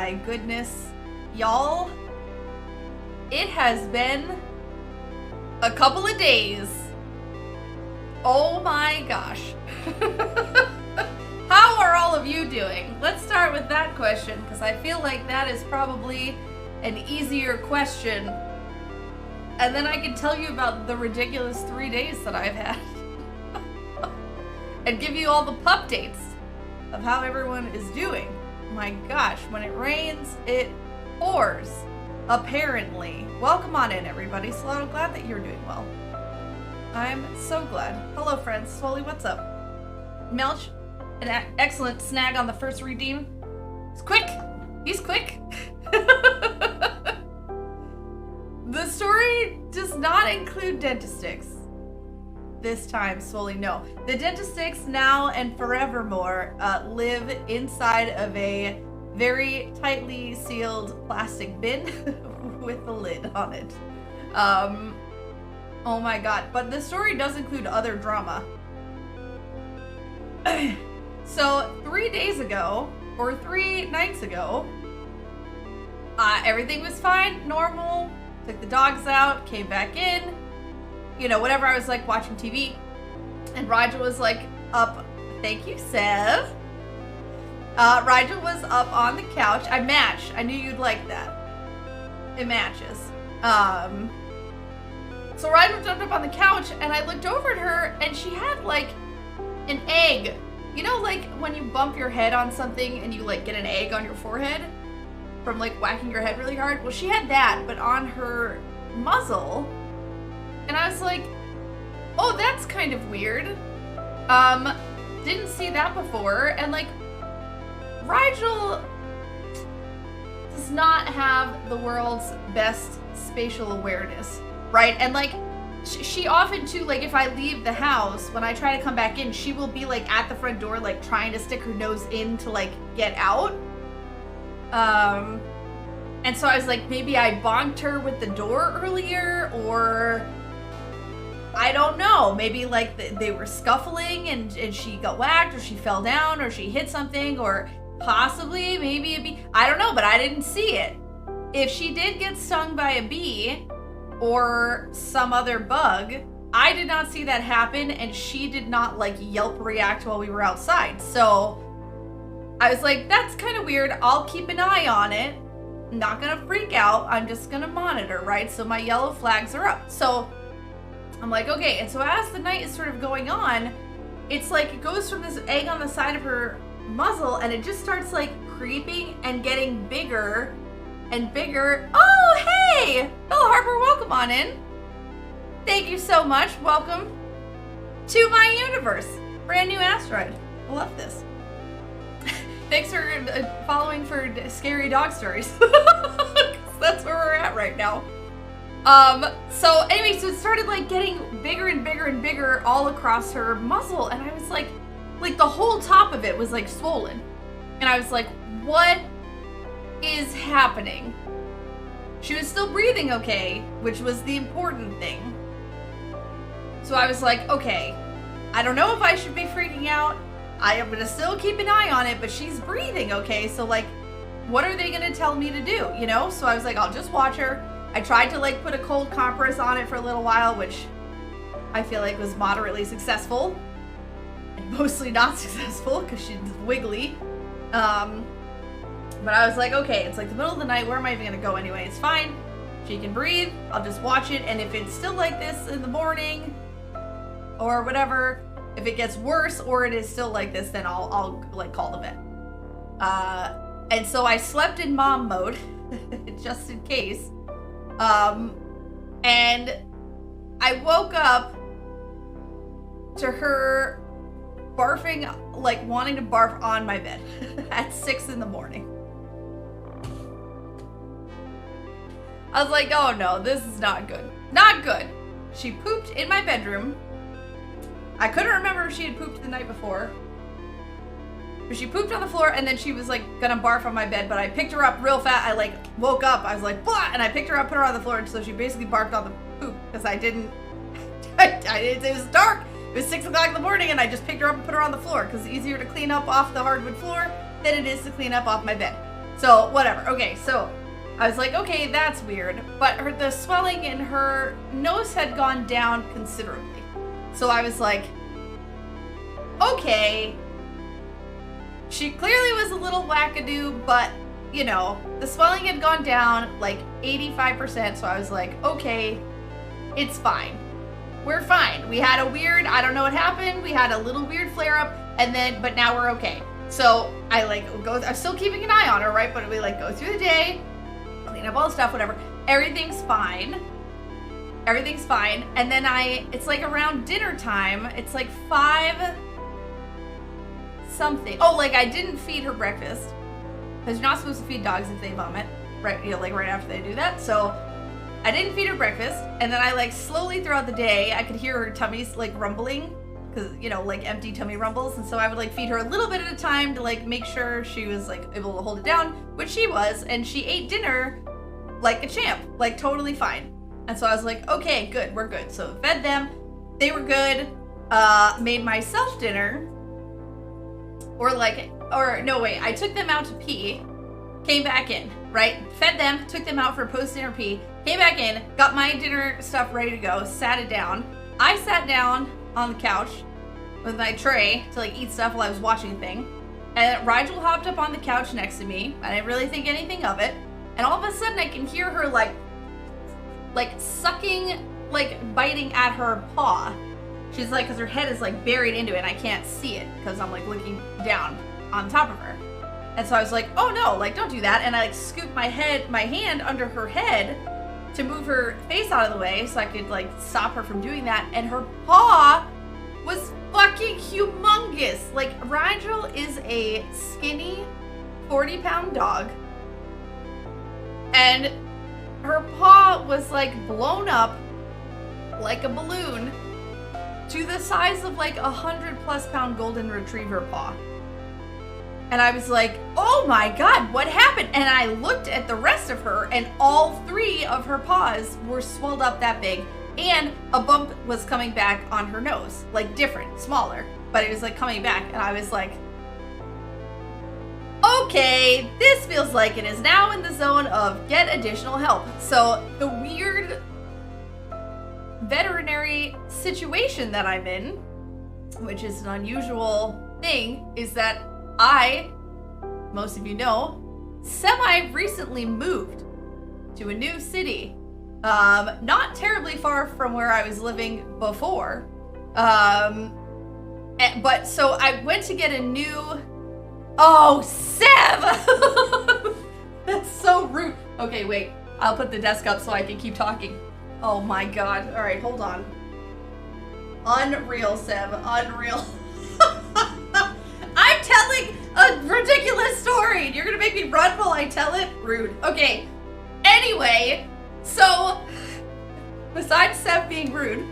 my goodness. Y'all, it has been a couple of days. Oh my gosh. How are all of you doing? Let's start with that question, because I feel like that is probably an easier question. And then I can tell you about the ridiculous 3 days that I've had. And give you all the pup dates of how everyone is doing. My gosh, when it rains, it pours. Apparently. Welcome on in, everybody. So I'm glad that you're doing well. I'm so glad. Hello, friends. Swolly, what's up? Melch, an excellent snag on the first redeem. He's quick. He's quick. The story does not include dentistics. This time, Swolly, no. The dentistics now and forevermore live inside of a very tightly sealed plastic bin with a lid on it. Oh my god. But the story does include other drama. So 3 days ago, or 3 nights ago, everything was fine, normal. Took the dogs out, came back in. You know, whatever, I was like watching TV. And Rigel was like up. Thank you, Sev. Rigel was up on the couch. I matched. I knew you'd like that. It matches. So Rigel jumped up on the couch and I looked over at her and she had like an egg. You know, like when you bump your head on something and you like get an egg on your forehead from like whacking your head really hard? Well, she had that, but on her muzzle. And I was like, oh, that's kind of weird. Didn't see that before. And like, Rigel does not have the world's best spatial awareness, right? And like, she often too, like if I leave the house, when I try to come back in, she will be like at the front door, like trying to stick her nose in to like get out. And so I was like, maybe I bonked her with the door earlier, or I don't know. Maybe like they were scuffling and she got whacked, or she fell down, or she hit something, or possibly maybe a bee. I don't know, but I didn't see it. If she did get stung by a bee or some other bug, I did not see that happen, and she did not like yelp react while we were outside. So I was like, that's kind of weird. I'll keep an eye on it. I'm not gonna freak out. I'm just gonna monitor, right? So my yellow flags are up. So I'm like, okay. And so as the night is sort of going on, it's like it goes from this egg on the side of her muzzle and it just starts like creeping and getting bigger and bigger. Oh, hey! Hello, Harper. Welcome on in. Thank you so much. Welcome to my universe. Brand new asteroid. I love this. Thanks for following for scary dog stories. That's where we're at right now. So anyway, so it started like getting bigger and bigger and bigger all across her muzzle. And I was like the whole top of it was like swollen. And I was like, what is happening? She was still breathing okay, which was the important thing. So I was like, okay, I don't know if I should be freaking out. I am gonna still keep an eye on it, but she's breathing okay, so like, what are they gonna tell me to do, you know? So I was like, I'll just watch her. I tried to like put a cold compress on it for a little while, which I feel like was moderately successful. And mostly not successful, because she's wiggly. But I was like, okay, it's like the middle of the night, where am I even gonna go anyway? It's fine, she can breathe, I'll just watch it, and if it's still like this in the morning, or whatever, if it gets worse or it is still like this, then I'll like call the vet. And so I slept in mom mode, just in case. And I woke up to her barfing, like wanting to barf on my bed at 6 in the morning. I was like, oh no, this is not good. Not good. She pooped in my bedroom. I couldn't remember if she had pooped the night before. But she pooped on the floor and then she was like gonna barf on my bed, but I picked her up real fast. I like woke up, I was like, blah, and I picked her up, put her on the floor, and so she basically barfed on the poop because I didn't, it was dark. It was 6 o'clock in the morning and I just picked her up and put her on the floor because it's easier to clean up off the hardwood floor than it is to clean up off my bed. So whatever. Okay, so I was like, okay, that's weird. But the swelling in her nose had gone down considerably. So I was like, okay. She clearly was a little wackadoo, but, you know, the swelling had gone down like 85%. So I was like, okay, it's fine. We're fine. We had a weird, I don't know what happened. We had a little weird flare up but now we're okay. So I I'm still keeping an eye on her, right? But we go through the day, clean up all the stuff, whatever. Everything's fine. Everything's fine. And then it's like around dinner time. It's like 5 something. Oh, I didn't feed her breakfast. Because you're not supposed to feed dogs if they vomit. Right, right after they do that. So I didn't feed her breakfast. And then I slowly throughout the day, I could hear her tummy's rumbling. Because, empty tummy rumbles. And so I would feed her a little bit at a time to make sure she was able to hold it down, which she was. And she ate dinner like a champ, totally fine. And so I was like, okay, good, we're good. So fed them, they were good. Made myself dinner. I took them out to pee, came back in, right? Fed them, took them out for post-dinner pee, came back in, got my dinner stuff ready to go, sat it down. I sat down on the couch with my tray to suck stuff while I was watching a thing. And Rigel hopped up on the couch next to me. I didn't really think anything of it. And all of a sudden I can hear her sucking, biting at her paw. She's because her head is buried into it and I can't see it because I'm looking down on top of her. And so I was like, oh no, don't do that. And I scooped my hand under her head to move her face out of the way so I could stop her from doing that. And her paw was fucking humongous. Rigel is a skinny 40-pound dog. And her paw was blown up like a balloon to the size of 100+ pound golden retriever paw. And I was like, oh my God, what happened? And I looked at the rest of her and all 3 of her paws were swelled up that big. And a bump was coming back on her nose, different, smaller, but it was coming back. And I was like, okay, this feels like it is now in the zone of get additional help. So the weird veterinary situation that I'm in, which is an unusual thing, is that most of you know, semi-recently moved to a new city. Not terribly far from where I was living before. But so I went to get a new... Oh, Seb! That's so rude. Okay, wait. I'll put the desk up so I can keep talking. Oh my God. All right, hold on. Unreal, Seb. Unreal. I'm telling a ridiculous story and you're gonna make me run while I tell it? Rude. Okay. Anyway, so besides Seb being rude,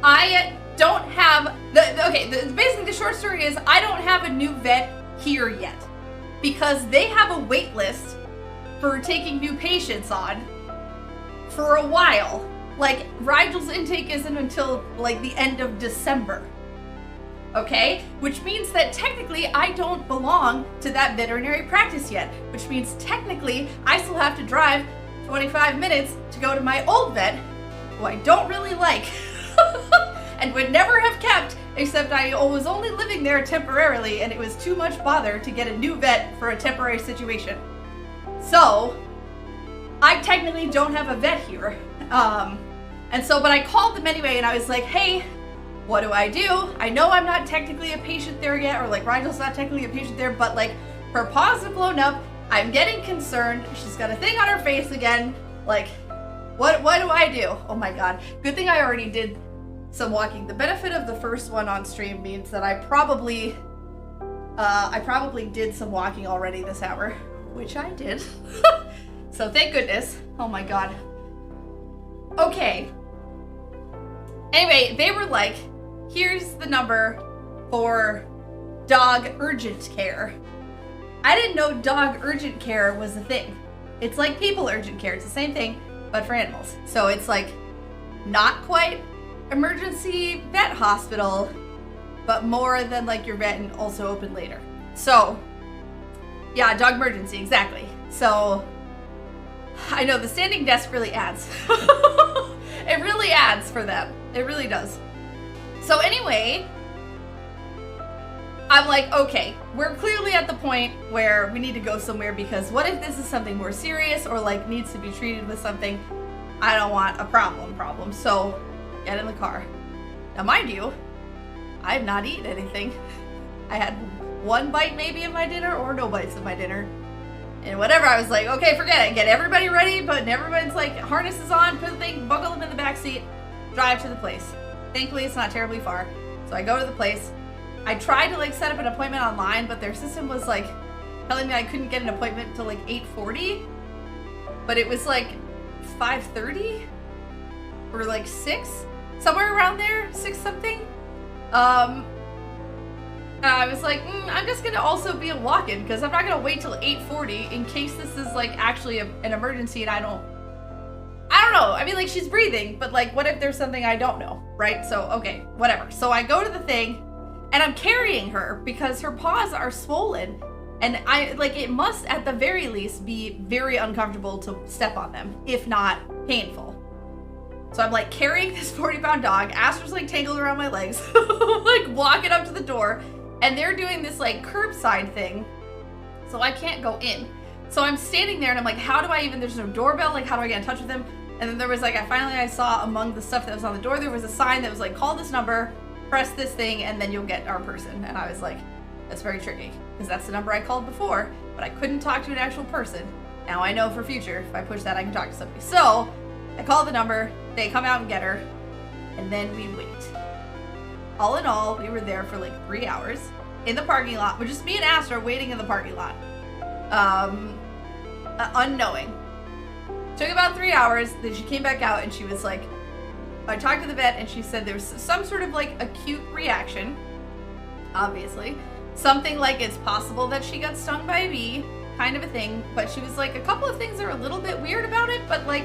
I don't have basically the short story is I don't have a new vet here yet because they have a wait list for taking new patients on for a while. Rigel's intake isn't until the end of December. Okay? Which means that technically I don't belong to that veterinary practice yet. Which means technically I still have to drive 25 minutes to go to my old vet, who I don't really like. And would never have kept, except I was only living there temporarily and it was too much bother to get a new vet for a temporary situation. So, I technically don't have a vet here. But I called them anyway and I was like, hey, what do? I know I'm not technically a patient there yet, or Rigel's not technically a patient there, but her paws have blown up. I'm getting concerned. She's got a thing on her face again. What do I do? Oh my God. Good thing I already did some walking. The benefit of the first one on stream means that I probably did some walking already this hour, which I did. So thank goodness. Oh my God. Okay. Anyway, they were like, here's the number for dog urgent care. I didn't know dog urgent care was a thing. It's like people urgent care. It's the same thing, but for animals. So it's not quite emergency vet hospital, but more than your vet and also open later. So Yeah, dog emergency, exactly. So, I know the standing desk really adds. It really adds for them. It really does. So anyway, I'm like, okay, we're clearly at the point where we need to go somewhere, because what if this is something more serious or like needs to be treated with something? I don't want a problem. So, get in the car. Now mind you, I have not eaten anything. I had one bite maybe of my dinner or no bites of my dinner. And whatever, I was like, okay, forget it. Get everybody ready, put everybody's like harnesses on, put the thing, buckle them in the back seat, drive to the place. Thankfully, it's not terribly far. So I go to the place. I tried to like set up an appointment online, but their system was like telling me I couldn't get an appointment until like 8:40. But it was like 5:30 or like 6, somewhere around there, 6 something. I was like, I'm just gonna also be a walk-in, because I'm not gonna wait till 8:40 in case this is like actually an emergency and I don't know. I mean, like, she's breathing, but like, what if there's something I don't know, right? So, okay, whatever. So I go to the thing and I'm carrying her because her paws are swollen, and it must at the very least be very uncomfortable to step on them, if not painful. So I'm like carrying this 40-pound dog. Aster's like tangled around my legs, like walking up to the door. And they're doing this like curbside thing, so I can't go in. So I'm standing there and I'm like, how do I even, there's no doorbell, like how do I get in touch with them? And then there was like, I saw among the stuff that was on the door, there was a sign that was like, call this number, press this thing, and then you'll get our person. And I was like, that's very tricky, because that's the number I called before, but I couldn't talk to an actual person. Now I know for future, if I push that, I can talk to somebody. So I call the number, they come out and get her, and then we wait. All in all, we were there for like 3 hours in the parking lot, with just me and Aster waiting in the parking lot. Unknowing. Took about 3 hours, then she came back out and she was like, I talked to the vet and she said there was some sort of like acute reaction, obviously. Something like it's possible that she got stung by a bee, kind of a thing, but she was like, a couple of things are a little bit weird about it, but like,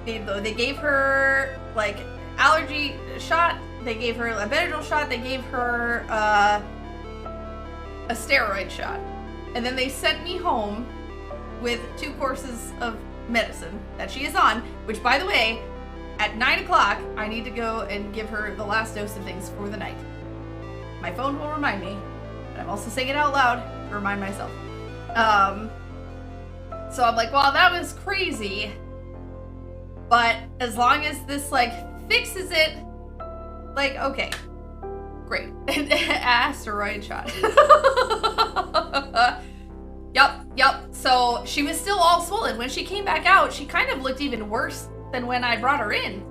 they gave her like allergy shot, they gave her a Benadryl shot, they gave her a steroid shot. And then they sent me home with 2 courses of medicine that she is on, which, by the way, at 9 o'clock, I need to go and give her the last dose of things for the night. My phone will remind me, but I'm also saying it out loud to remind myself. So I'm like, well, that was crazy, but as long as this, like, fixes it, like, okay, great. Asteroid shot. Yep. So she was still all swollen. When she came back out, she kind of looked even worse than when I brought her in.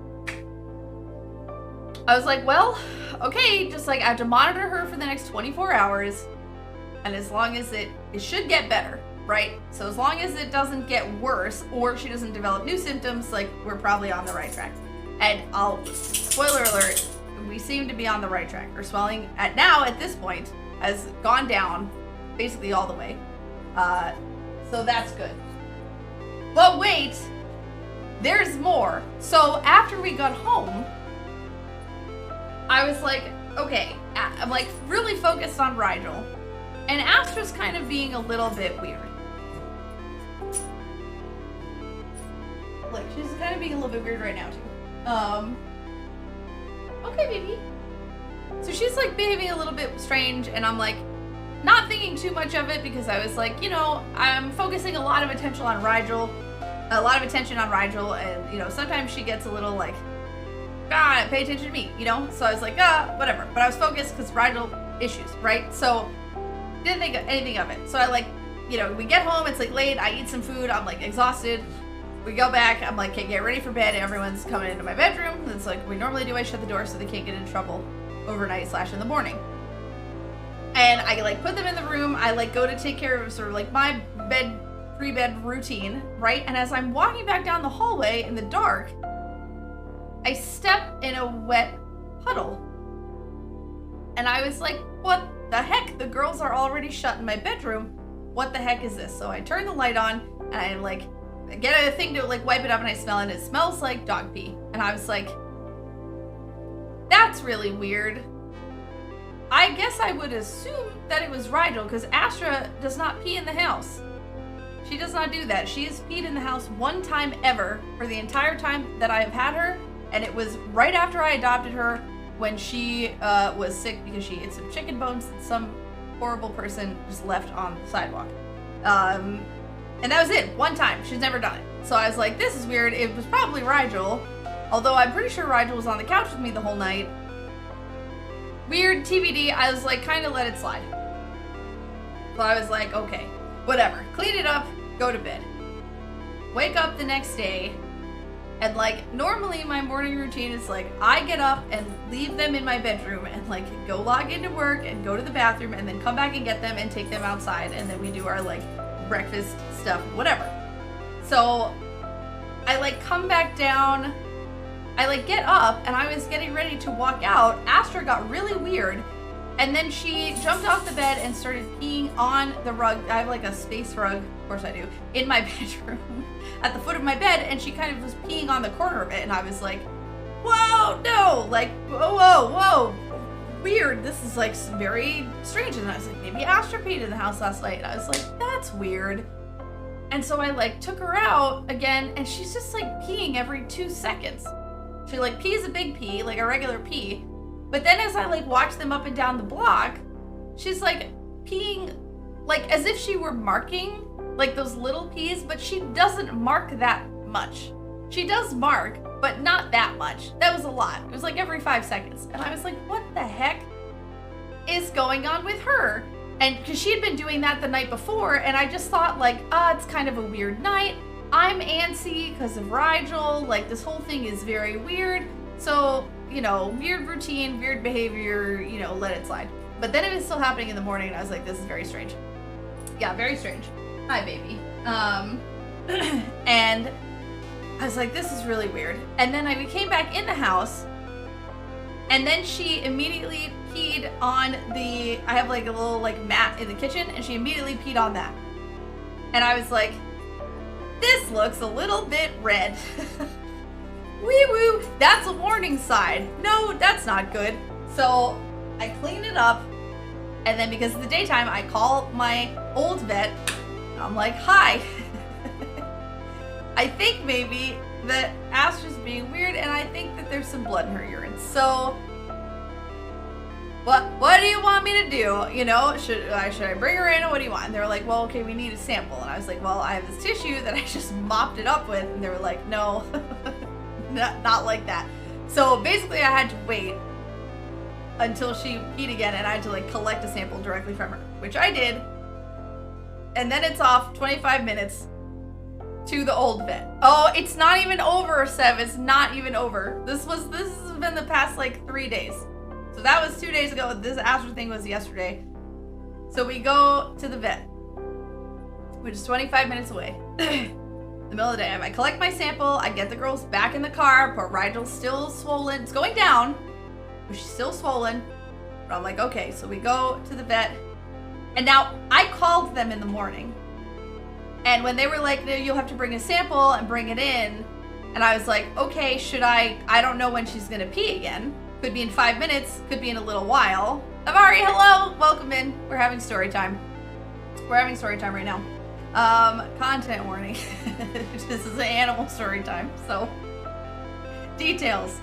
I was like, well, okay, just like I have to monitor her for the next 24 hours. And as long as it should get better, right? So as long as it doesn't get worse or she doesn't develop new symptoms, like, we're probably on the right track. And spoiler alert, we seem to be on the right track. Her swelling at this point has gone down basically all the way. So that's good. But wait, there's more. So after we got home, I was like, okay, I'm like really focused on Rigel, and Astra's kind of being a little bit weird. Like, she's kind of being a little bit weird right now too. Okay, baby. So she's like behaving a little bit strange, and I'm like not thinking too much of it because I was like, you know, I'm focusing a lot of attention on Rigel, and you know, sometimes she gets a little like, pay attention to me, you know? So I was like, whatever. But I was focused because Rigel issues, right? So didn't think of anything of it. So I like, you know, we get home, it's like late, I eat some food, I'm like exhausted. We go back, I'm like, okay, get ready for bed. Everyone's coming into my bedroom. It's like we normally do, I shut the door so they can't get in trouble overnight / in the morning. And I like put them in the room. I like go to take care of sort of like my pre-bed routine, right? And as I'm walking back down the hallway in the dark, I step in a wet puddle. And I was like, what the heck? The girls are already shut in my bedroom. What the heck is this? So I turn the light on and I like get a thing to like wipe it up, and I smell it. It smells like dog pee. And I was like, that's really weird. I guess I would assume that it was Rigel because Astra does not pee in the house. She does not do that. She has peed in the house one time ever for the entire time that I have had her, and it was right after I adopted her when she was sick because she ate some chicken bones that some horrible person just left on the sidewalk. And that was it, one time. She's never done it. So I was like, this is weird. It was probably Rigel, although I'm pretty sure Rigel was on the couch with me the whole night. Weird, TBD. I was like, kind of let it slide. So I was like, okay, whatever. Clean it up, go to bed. Wake up the next day, and like, normally my morning routine is like, I get up and leave them in my bedroom and like go log into work and go to the bathroom and then come back and get them and take them outside, and then we do our like breakfast stuff, whatever. So I like come back down, I like get up, and I was getting ready to walk out. Astra got really weird, and then she jumped off the bed and started peeing on the rug. I have like a space rug, of course I do, in my bedroom at the foot of my bed, and she kind of was peeing on the corner of it, and I was like, whoa, no, like, whoa, weird. This is like very strange. And I was like, maybe Astra peed in the house last night. And I was like, that's weird. And so I like took her out again, and she's just like peeing every 2 seconds. She like pees a big pee, like a regular pee. But then as I like watch them up and down the block, she's like peeing like as if she were marking like those little pees, but she doesn't mark that much. She does mark, but not that much. That was a lot. It was like every 5 seconds. And I was like, what the heck is going on with her? And because she had been doing that the night before, and I just thought like, it's kind of a weird night. I'm antsy because of Rigel. Like, this whole thing is very weird. So, you know, weird routine, weird behavior, you know, let it slide. But then it was still happening in the morning, and I was like, this is very strange. Yeah, very strange. Hi, baby. And I was like, this is really weird. And then we came back in the house, and then she immediately peed on I have like a little like mat in the kitchen, and she immediately peed on that. And I was like, this looks a little bit red. Wee woo, that's a warning sign. No, that's not good. So I clean it up, and then because it's the daytime, I call my old vet. I'm like, hi. I think maybe that Astra's being weird, and I think that there's some blood in her urine. So what do you want me to do? You know, should I bring her in, or what do you want? And they were like, well, okay, we need a sample. And I was like, well, I have this tissue that I just mopped it up with. And they were like, no, not like that. So basically I had to wait until she peed again, and I had to like collect a sample directly from her, which I did. And then it's off 25 minutes to the old vet. Oh, it's not even over, Sev. It's not even over. This has been the past like 3 days. So that was 2 days ago. This Astra thing was yesterday. So we go to the vet, which is 25 minutes away. In the middle of the day, I collect my sample. I get the girls back in the car. Poor Rigel's still swollen. It's going down, but she's still swollen. But I'm like, okay. So we go to the vet. And now I called them in the morning. And when they were like, no, you'll have to bring a sample and bring it in. And I was like, okay, should I don't know when she's gonna pee again. Could be in 5 minutes, could be in a little while. Avari, hello, welcome in. We're having story time. We're having story time right now. Content warning. This is an animal story time, so details.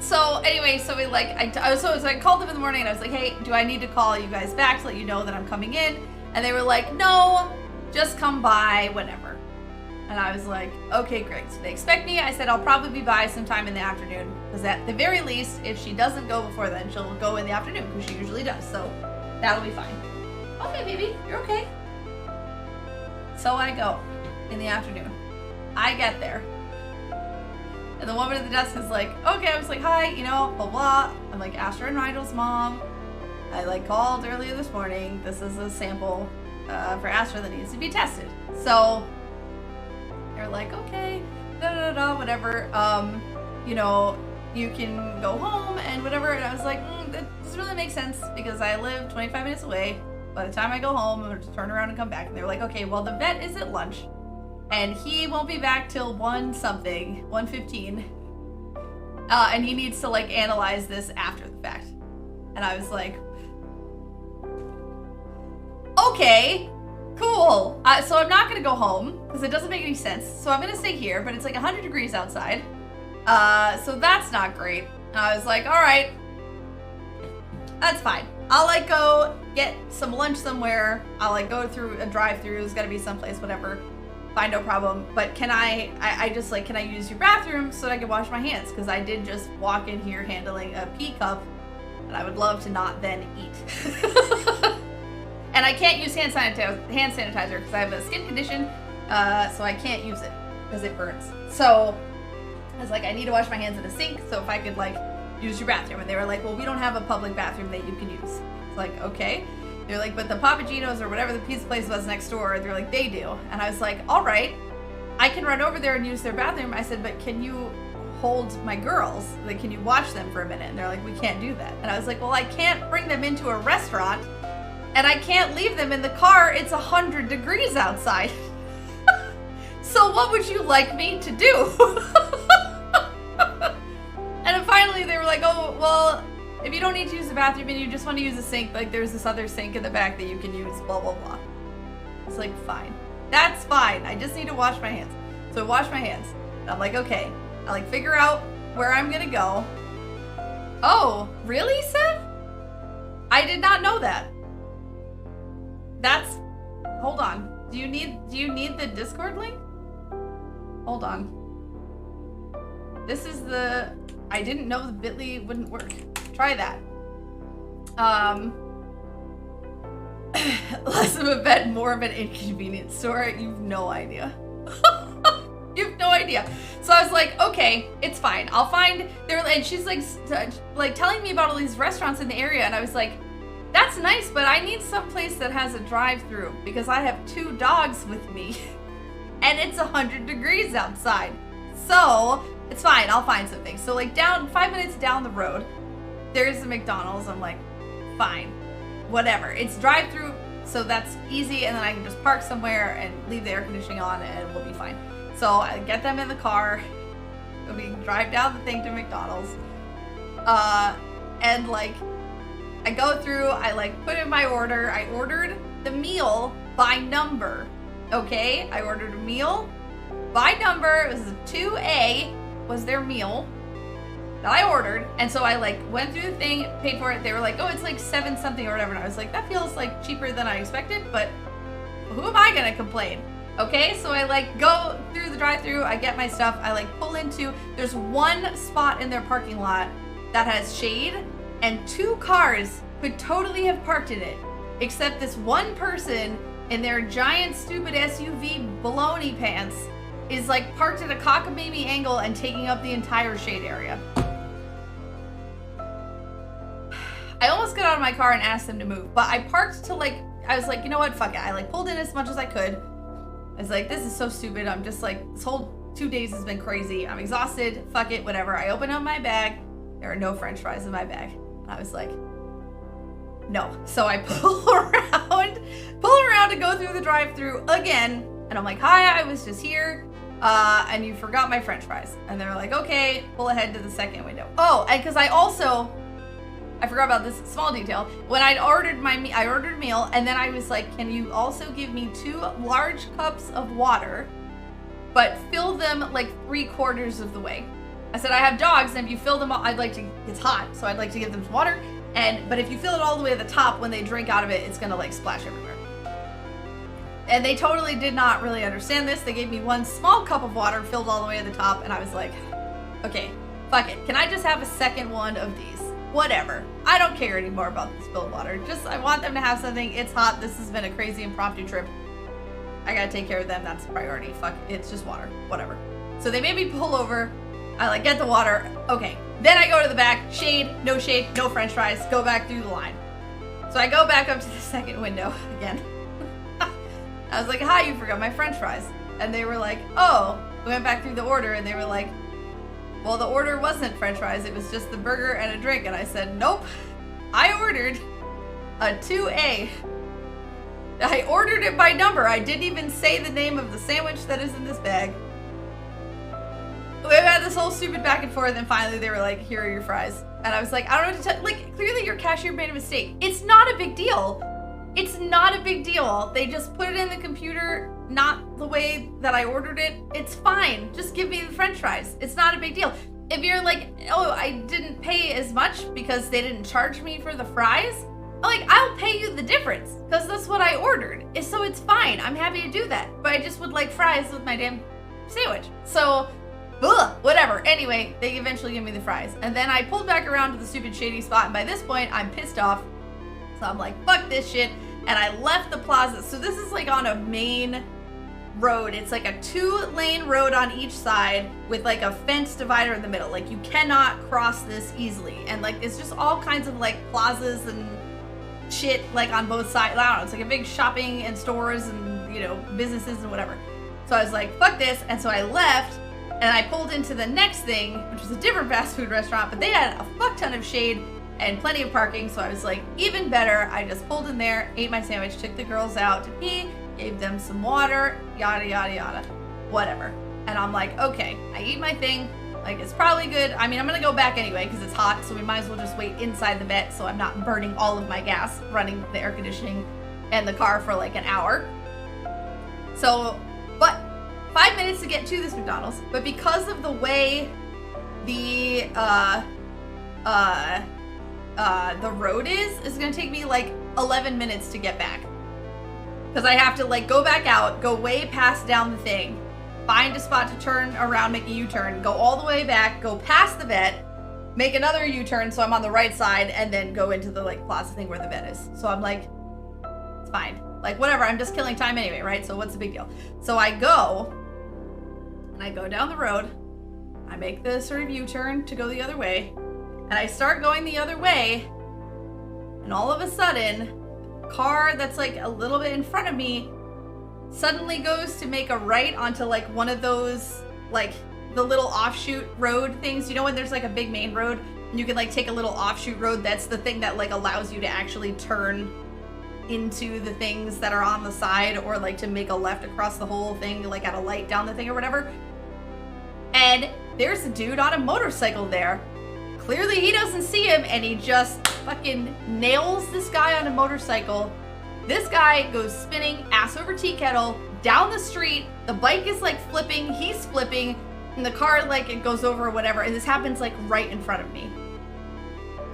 So anyway, so we like, so I called them in the morning, and I was like, hey, do I need to call you guys back to let you know that I'm coming in? And they were like, no, just come by whenever. And I was like, okay, great. So they expect me. I said, I'll probably be by sometime in the afternoon, because at the very least, if she doesn't go before then, she'll go in the afternoon, because she usually does. So that'll be fine. Okay, baby, you're okay. So I go in the afternoon. I get there. And the woman at the desk is like, okay, I was like, hi, you know, blah, blah. I'm like, Astra and Rigel's mom. I like called earlier this morning. This is a sample for Astra that needs to be tested. So they're like, okay, whatever. You know, you can go home and whatever. And I was like, that doesn't really make sense, because I live 25 minutes away. By the time I go home, I'm gonna just turn around and come back. And they were like, okay, well, the vet is at lunch, and he won't be back till 1:15. And he needs to like analyze this after the fact. And I was like, okay, cool. So I'm not gonna go home because it doesn't make any sense. So I'm gonna stay here, but it's like 100 degrees outside. So that's not great. And I was like, all right, that's fine. I'll like go get some lunch somewhere. I'll like go through a drive-through. There's gotta be someplace, whatever. Fine, no problem. But can I just like, can I use your bathroom so that I can wash my hands? Because I did just walk in here handling a pee cup, and I would love to not then eat. And I can't use hand sanitizer because I have a skin condition, so I can't use it because it burns. So I was like, I need to wash my hands in a sink, so if I could like use your bathroom. And they were like, well, we don't have a public bathroom that you can use. It's like, okay. They're like, but the Papagenos or whatever the pizza place was next door, they're like, they do. And I was like, all right, I can run over there and use their bathroom. I said, but can you hold my girls? Like, can you watch them for a minute? And they're like, we can't do that. And I was like, well, I can't bring them into a restaurant and I can't leave them in the car. It's 100 degrees outside. So what would you like me to do? And then finally they were like, oh, well, if you don't need to use the bathroom and you just want to use a sink, like there's this other sink in the back that you can use, blah, blah, blah. It's like, fine. That's fine. I just need to wash my hands. So I wash my hands. And I'm like, okay. I like figure out where I'm going to go. Oh, really, Seth? I did not know that. That's, hold on. Do you need the Discord link? Hold on. This is the, I didn't know the bit.ly wouldn't work. Try that. Less of a bed, more of an inconvenience store. You've no idea. You have no idea. So I was like, okay, it's fine. I'll find there. And she's like telling me about all these restaurants in the area. And I was like, that's nice, but I need some place that has a drive-through because I have 2 dogs with me and it's 100 degrees outside. So it's fine. I'll find something. So like 5 minutes down the road, there's a McDonald's. I'm like, fine, whatever. It's drive-through, so that's easy. And then I can just park somewhere and leave the air conditioning on and we'll be fine. So I get them in the car. We drive down the thing to McDonald's. And like, I go through, I like put in my order. I ordered the meal by number. Okay, I ordered a meal by number. It was a 2A was their meal that I ordered. And so I like went through the thing, paid for it. They were like, oh, it's like 7 something or whatever. And I was like, that feels like cheaper than I expected, but who am I gonna complain? Okay, so I like go through the drive-thru, I get my stuff, I like pull into, there's one spot in their parking lot that has shade and 2 cars could totally have parked in it, except this one person in their giant stupid SUV baloney pants is like parked at a cockamamie angle and taking up the entire shade area. I almost got out of my car and asked them to move, but I parked to like, I was like, you know what, fuck it. I like pulled in as much as I could. I was like, this is so stupid. I'm just like, this whole 2 days has been crazy. I'm exhausted. Fuck it, whatever. I open up my bag. There are no French fries in my bag. And I was like, no. So I pull around to go through the drive-thru again. And I'm like, hi, I was just here. And you forgot my French fries. And they're like, okay, pull ahead to the second window. Oh, and because I forgot about this small detail. When I ordered I ordered a meal, and then I was like, can you also give me 2 large cups of water, but fill them like 3/4 of the way? I said, I have dogs, and if you fill them all, it's hot, so I'd like to give them some water, but if you fill it all the way at the top, when they drink out of it, it's gonna like splash everywhere. And they totally did not really understand this. They gave me 1 small cup of water filled all the way at the top, and I was like, okay, fuck it. Can I just have a second one of these? Whatever. I don't care anymore about the spilled water. Just, I want them to have something. It's hot. This has been a crazy impromptu trip. I gotta take care of them. That's the priority. Fuck, it's just water. Whatever. So they made me pull over. I like get the water. Okay. Then I go to the back. Shade, no French fries. Go back through the line. So I go back up to the second window again. I was like, hi, you forgot my French fries. And they were like, oh. We went back through the order and they were like, well, the order wasn't French fries, it was just the burger and a drink. And I said, nope, I ordered a 2A. I ordered it by number. I didn't even say the name of the sandwich that is in this bag. we had this whole stupid back and forth, and finally they were like, here are your fries. And I was like, I don't know what to tell, like, clearly your cashier made a mistake. It's not a big deal. It's not a big deal. They just put it in the computer, not the way that I ordered it. It's fine. Just give me the french fries. It's not a big deal. If you're like, oh, I didn't pay as much because they didn't charge me for the fries, like, I'll pay you the difference because that's what I ordered. So it's fine. I'm happy to do that. But I just would like fries with my damn sandwich. So, ugh, whatever. Anyway, they eventually give me the fries. And then I pulled back around to the stupid shady spot. And by this point, I'm pissed off. So I'm like, fuck this shit. And I left the plaza. So this is like on a main road. It's like a 2-lane road on each side with like a fence divider in the middle. Like, you cannot cross this easily. And like, it's just all kinds of like plazas and shit like on both sides. I don't know. It's like a big shopping and stores and, you know, businesses and whatever. So I was like, fuck this. And so I left and I pulled into the next thing, which was a different fast food restaurant, but they had a fuck ton of shade and plenty of parking. So I was like, even better. I just pulled in there, ate my sandwich, took the girls out to pee, gave them some water, yada, yada, yada, whatever. And I'm like, okay, I eat my thing. Like, it's probably good. I mean, I'm gonna go back anyway because it's hot, so we might as well just wait inside the vet so I'm not burning all of my gas running the air conditioning and the car for like an hour. So, but 5 minutes to get to this McDonald's, but because of the way the road is gonna take me like 11 minutes to get back. Because I have to like go back out, go way past down the thing, find a spot to turn around, make a U-turn, go all the way back, go past the vet, make another U-turn so I'm on the right side, and then go into the like plaza thing where the vet is. So I'm like, it's fine. Like, whatever, I'm just killing time anyway, right? So what's the big deal? So I go, and I go down the road, I make the sort of U-turn to go the other way, and I start going the other way, and all of a sudden, car that's like a little bit in front of me suddenly goes to make a right onto like one of those, like the little offshoot road things. You know when there's like a big main road and you can like take a little offshoot road? That's the thing that like allows you to actually turn into the things that are on the side, or like to make a left across the whole thing, like at a light down the thing or whatever. And there's a dude on a motorcycle there. Clearly he doesn't see him, and he just fucking nails this guy on a motorcycle. This guy goes spinning ass over tea kettle down the street. The bike is like flipping, he's flipping, and the car like it goes over or whatever, and this happens like right in front of me.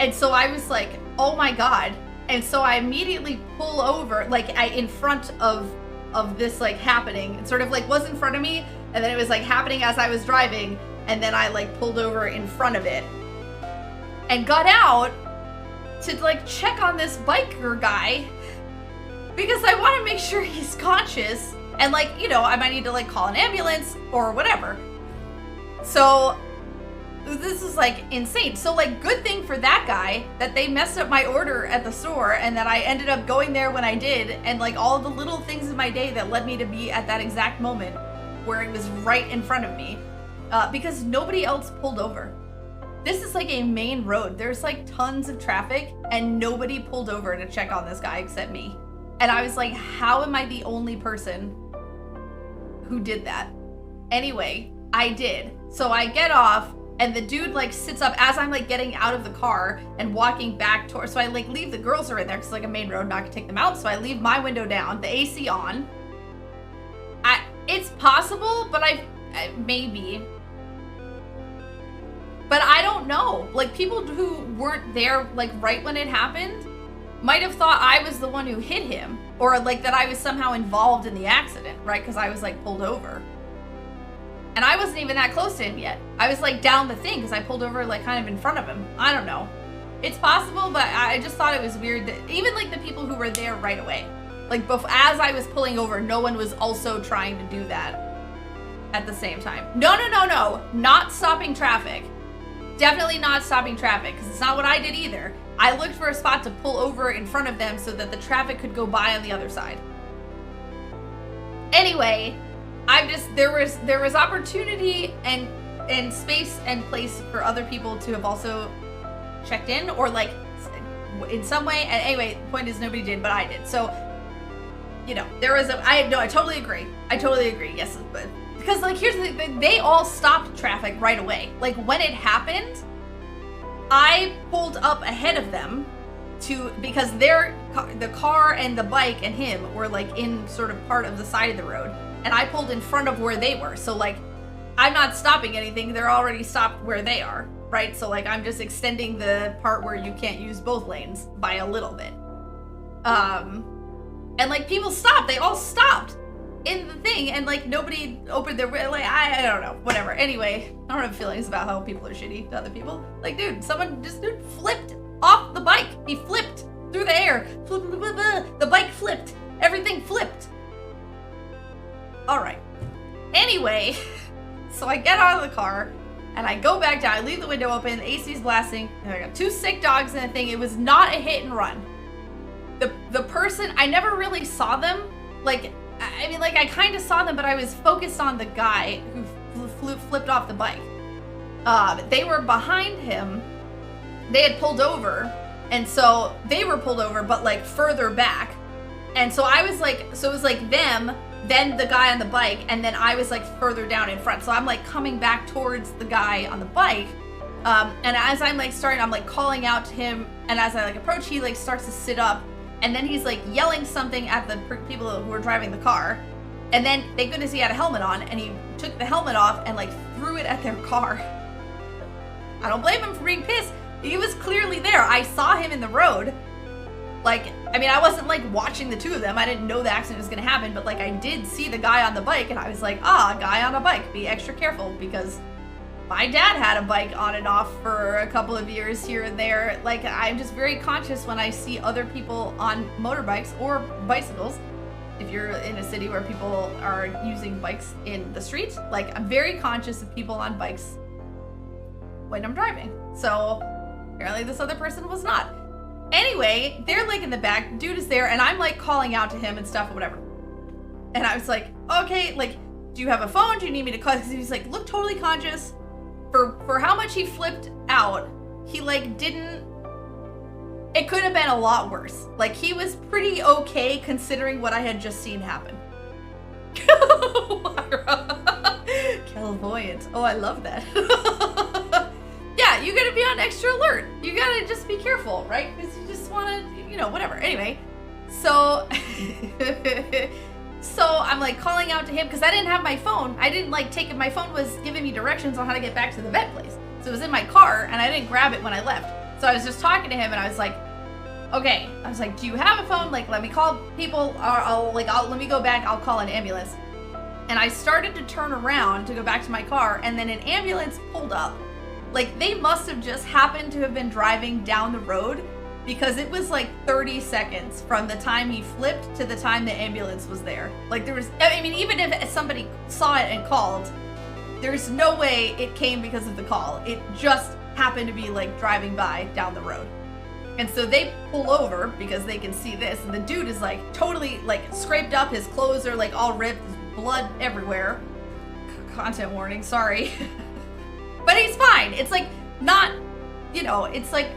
And so I was like, oh my god. And so I immediately pull over, like in front of this like happening. It sort of like was in front of me, and then it was like happening as I was driving, and then I like pulled over in front of it and got out to like check on this biker guy because I want to make sure he's conscious, and like, you know, I might need to like call an ambulance or whatever. So this is like insane. So like, good thing for that guy that they messed up my order at the store and that I ended up going there when I did, and like all the little things in my day that led me to be at that exact moment where it was right in front of me, because nobody else pulled over. This is like a main road. There's like tons of traffic and nobody pulled over to check on this guy except me. And I was like, how am I the only person who did that? Anyway, I did. So I get off, and the dude like sits up as I'm like getting out of the car and walking back towards, so I like leave, the girls are in there because it's like a main road, not gonna take them out. So I leave my window down, the AC on. It's possible, but maybe. But I don't know. Like, people who weren't there like right when it happened might have thought I was the one who hit him, or like that I was somehow involved in the accident, right? Because I was like pulled over. And I wasn't even that close to him yet. I was like down the thing because I pulled over like kind of in front of him. I don't know. It's possible, but I just thought it was weird that even like the people who were there right away, like as I was pulling over, no one was also trying to do that at the same time. No. Not stopping traffic. Definitely not stopping traffic, because it's not what I did either. I looked for a spot to pull over in front of them so that the traffic could go by on the other side. Anyway, there was opportunity and space and place for other people to have also checked in, or like in some way. And anyway, the point is nobody did, but I did. So you know, there was I totally agree. I totally agree. Yes, but because like here's the thing, they all stopped traffic right away. Like when it happened, I pulled up ahead of them because the car and the bike and him were like in sort of part of the side of the road, and I pulled in front of where they were. So like I'm not stopping anything. They're already stopped where they are, right? So like I'm just extending the part where you can't use both lanes by a little bit. And like people stopped. They all stopped in the thing, and like nobody opened their like I don't know, whatever. Anyway, I don't have feelings about how people are shitty to other people. Like, dude, dude flipped off the bike. He flipped through the air. The bike flipped. Everything flipped. All right. Anyway, so I get out of the car and I go back down. I leave the window open. The AC's blasting. And I got 2 sick dogs in the thing. It was not a hit and run. The person, I never really saw them. Like, I mean, like I kind of saw them, but I was focused on the guy who flipped off the bike. They were behind him. They had pulled over, and so they were pulled over, but like further back. And so I was like, so it was like them, then the guy on the bike, and then I was like further down in front. So I'm like coming back towards the guy on the bike. And as I'm like starting, I'm like calling out to him, and as I like approach, he like starts to sit up, and then he's like yelling something at the people who were driving the car. And then thank goodness he had a helmet on, and he took the helmet off and like threw it at their car. I don't blame him for being pissed. He was clearly there. I saw him in the road. Like, I mean, I wasn't like watching the two of them. I didn't know the accident was gonna happen, but like I did see the guy on the bike, and I was like, a guy on a bike, be extra careful, because my dad had a bike on and off for a couple of years here and there. Like, I'm just very conscious when I see other people on motorbikes or bicycles. If you're in a city where people are using bikes in the street, like I'm very conscious of people on bikes when I'm driving. So apparently this other person was not. Anyway, they're like in the back, dude is there, and I'm like calling out to him and stuff or whatever. And I was like, okay, like, do you have a phone? Do you need me to call? Because he's like, look totally conscious. For how much he flipped out, he like didn't, it could have been a lot worse. Like he was pretty okay considering what I had just seen happen. Clairvoyant. Oh, I love that. Yeah, you gotta be on extra alert. You gotta just be careful, right? Because you just wanna, you know, whatever. Anyway, so so I'm like calling out to him because I didn't have my phone. I didn't like take it. My phone was giving me directions on how to get back to the vet place. So it was in my car and I didn't grab it when I left. So I was just talking to him and I was like, okay. I was like, do you have a phone? Like, let me call people, or let me go back. I'll call an ambulance. And I started to turn around to go back to my car, and then an ambulance pulled up. Like, they must have just happened to have been driving down the road, because it was like 30 seconds from the time he flipped to the time the ambulance was there. Like, there was, I mean, even if somebody saw it and called, there's no way it came because of the call. It just happened to be like driving by down the road. And so they pull over because they can see this, and the dude is like totally like scraped up. His clothes are like all ripped, blood everywhere. Content warning, sorry. But he's fine. It's like not, you know, it's like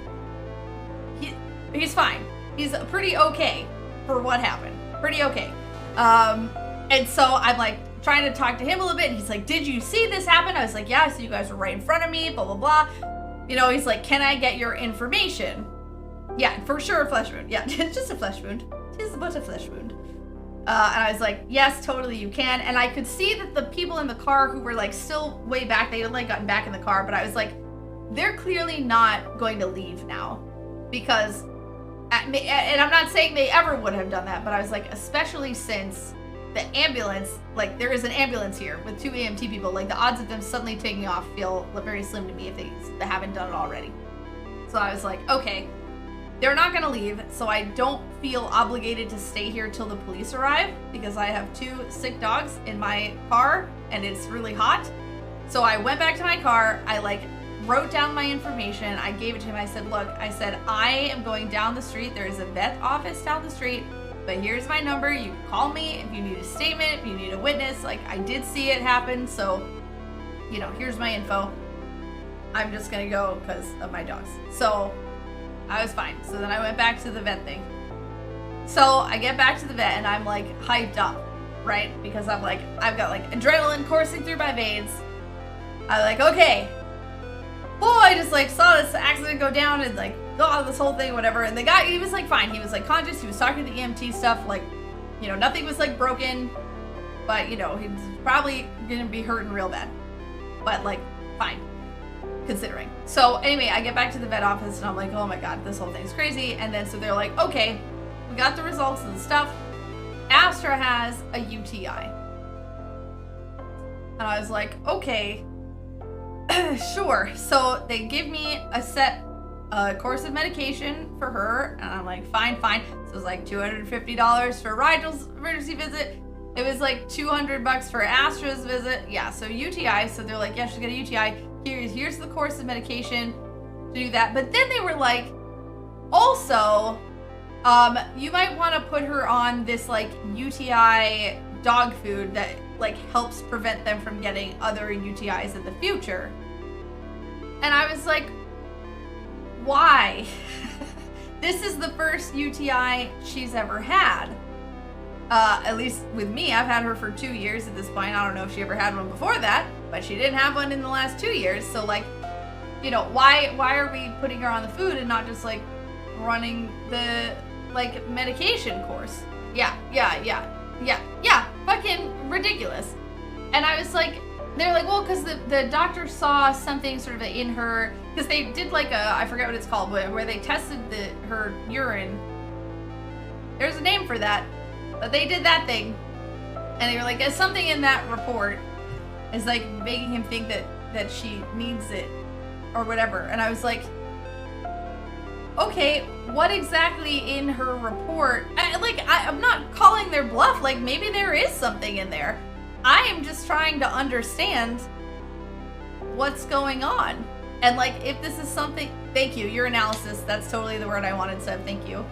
he's fine. He's pretty okay for what happened. Pretty okay. And so I'm like trying to talk to him a little bit, and he's like, did you see this happen? I was like, yeah, I see you guys were right in front of me, blah, blah, blah. You know, he's like, can I get your information? Yeah, for sure, a flesh wound. Yeah, it's just a flesh wound. It is but a flesh wound. And I was like, yes, totally, you can. And I could see that the people in the car who were like still way back, they had like gotten back in the car, but I was like, they're clearly not going to leave now. Because, and I'm not saying they ever would have done that, but I was like, especially since the ambulance, like there is an ambulance here with 2 EMT people, like the odds of them suddenly taking off feel very slim to me if they haven't done it already. So I was like, okay. They're not gonna leave, so I don't feel obligated to stay here till the police arrive, because I have 2 sick dogs in my car and it's really hot. So I went back to my car, I like wrote down my information, I gave it to him, I said, look, I said, I am going down the street, there is a vet office down the street, but here's my number, you can call me if you need a statement, if you need a witness, like I did see it happen, so, you know, here's my info. I'm just gonna go because of my dogs. So I was fine. So then I went back to the vet thing. So I get back to the vet and I'm like hyped up, right? Because I'm like, I've got like adrenaline coursing through my veins. I'm like, okay. Oh, I just like saw this accident go down and like, oh, this whole thing, whatever. And the guy, he was like fine. He was like conscious. He was talking to the EMT stuff. Like, you know, nothing was like broken, but you know, he's probably gonna be hurting real bad. But like, fine, considering. So anyway, I get back to the vet office and I'm like, oh my God, this whole thing's crazy. And then so they're like, okay, we got the results and stuff. Astra has a UTI. And I was like, okay, sure. So they give me a set course of medication for her. And I'm like, fine. So it was like $250 for Rigel's emergency visit. It was like $200 for Astra's visit. Yeah, so UTI. So they're like, yeah, she's got a UTI. Here's the course of medication to do that. But then they were like, also, you might want to put her on this like UTI dog food that like helps prevent them from getting other UTIs in the future. And I was like, why? This is the first UTI she's ever had. At least with me, I've had her for 2 years at this point. I don't know if she ever had one before that, but she didn't have one in the last 2 years. So like, you know, why are we putting her on the food and not just like running the like medication course? Yeah, fucking ridiculous. And I was like, they're like, well, because the doctor saw something sort of in her, because they did like a, I forget what it's called, where they tested her urine. There's a name for that, but they did that thing. And they were like, there's something in that report is like making him think that she needs it or whatever. And I was like, okay, what exactly in her report? I'm not calling their bluff. Like, maybe there is something in there. I am just trying to understand what's going on. And like, if this is something, thank you, your analysis, that's totally the word I wanted, so thank you.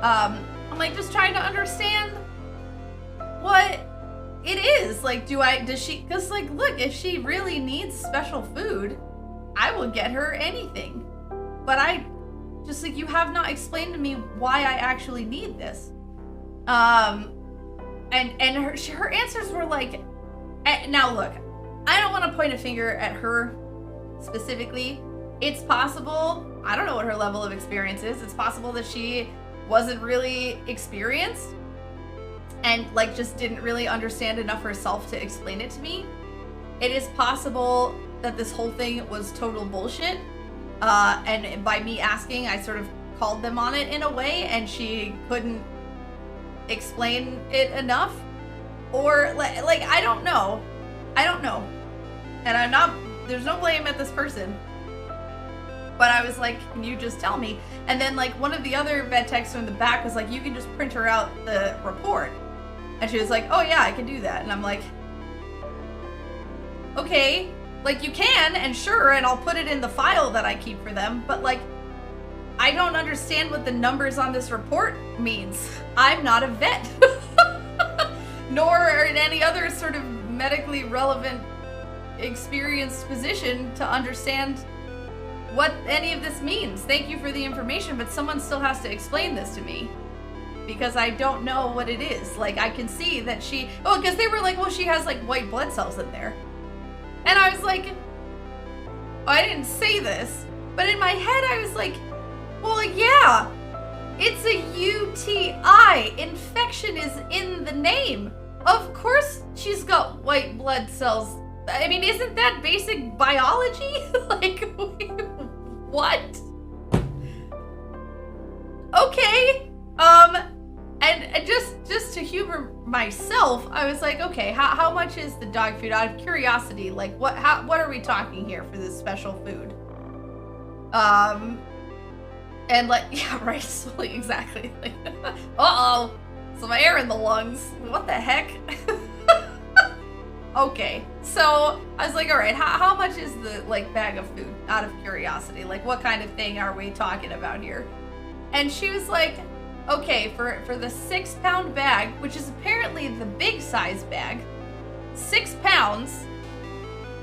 I'm like, just trying to understand what it is. Like, does she, because like, look, if she really needs special food, I will get her anything. But I just like, you have not explained to me why I actually need this. And her answers were like, now look, I don't want to point a finger at her specifically. It's possible, I don't know what her level of experience is. It's possible that she wasn't really experienced and like just didn't really understand enough herself to explain it to me. It is possible that this whole thing was total bullshit. And by me asking, I sort of called them on it in a way, and she couldn't explain it enough. Or like I don't know. And I'm not, there's no blame at this person. But I was like, can you just tell me? And then like one of the other vet techs from the back was like, you can just print her out the report. And she was like, oh yeah, I can do that. And I'm like, okay, like you can, and sure, and I'll put it in the file that I keep for them. But like, I don't understand what the numbers on this report means. I'm not a vet. Nor in any other sort of medically relevant experienced position to understand what any of this means. Thank you for the information, but someone still has to explain this to me because I don't know what it is. Like, I can see that she, oh, because they were like, well, she has like white blood cells in there. And I was like, oh, I didn't say this, but in my head I was like, well, yeah, it's a UTI. Infection is in the name. Of course she's got white blood cells. I mean, isn't that basic biology? Like, what? Okay. And just to humor myself, I was like, okay, how much is the dog food? Out of curiosity, like what are we talking here for this special food? And like, yeah, right, so like, exactly. Like, uh-oh, some air in the lungs. What the heck? Okay, so I was like, all right, how much is the like bag of food? Out of curiosity, like what kind of thing are we talking about here? And she was like, okay, for the 6-pound bag, which is apparently the big size bag, 6 pounds.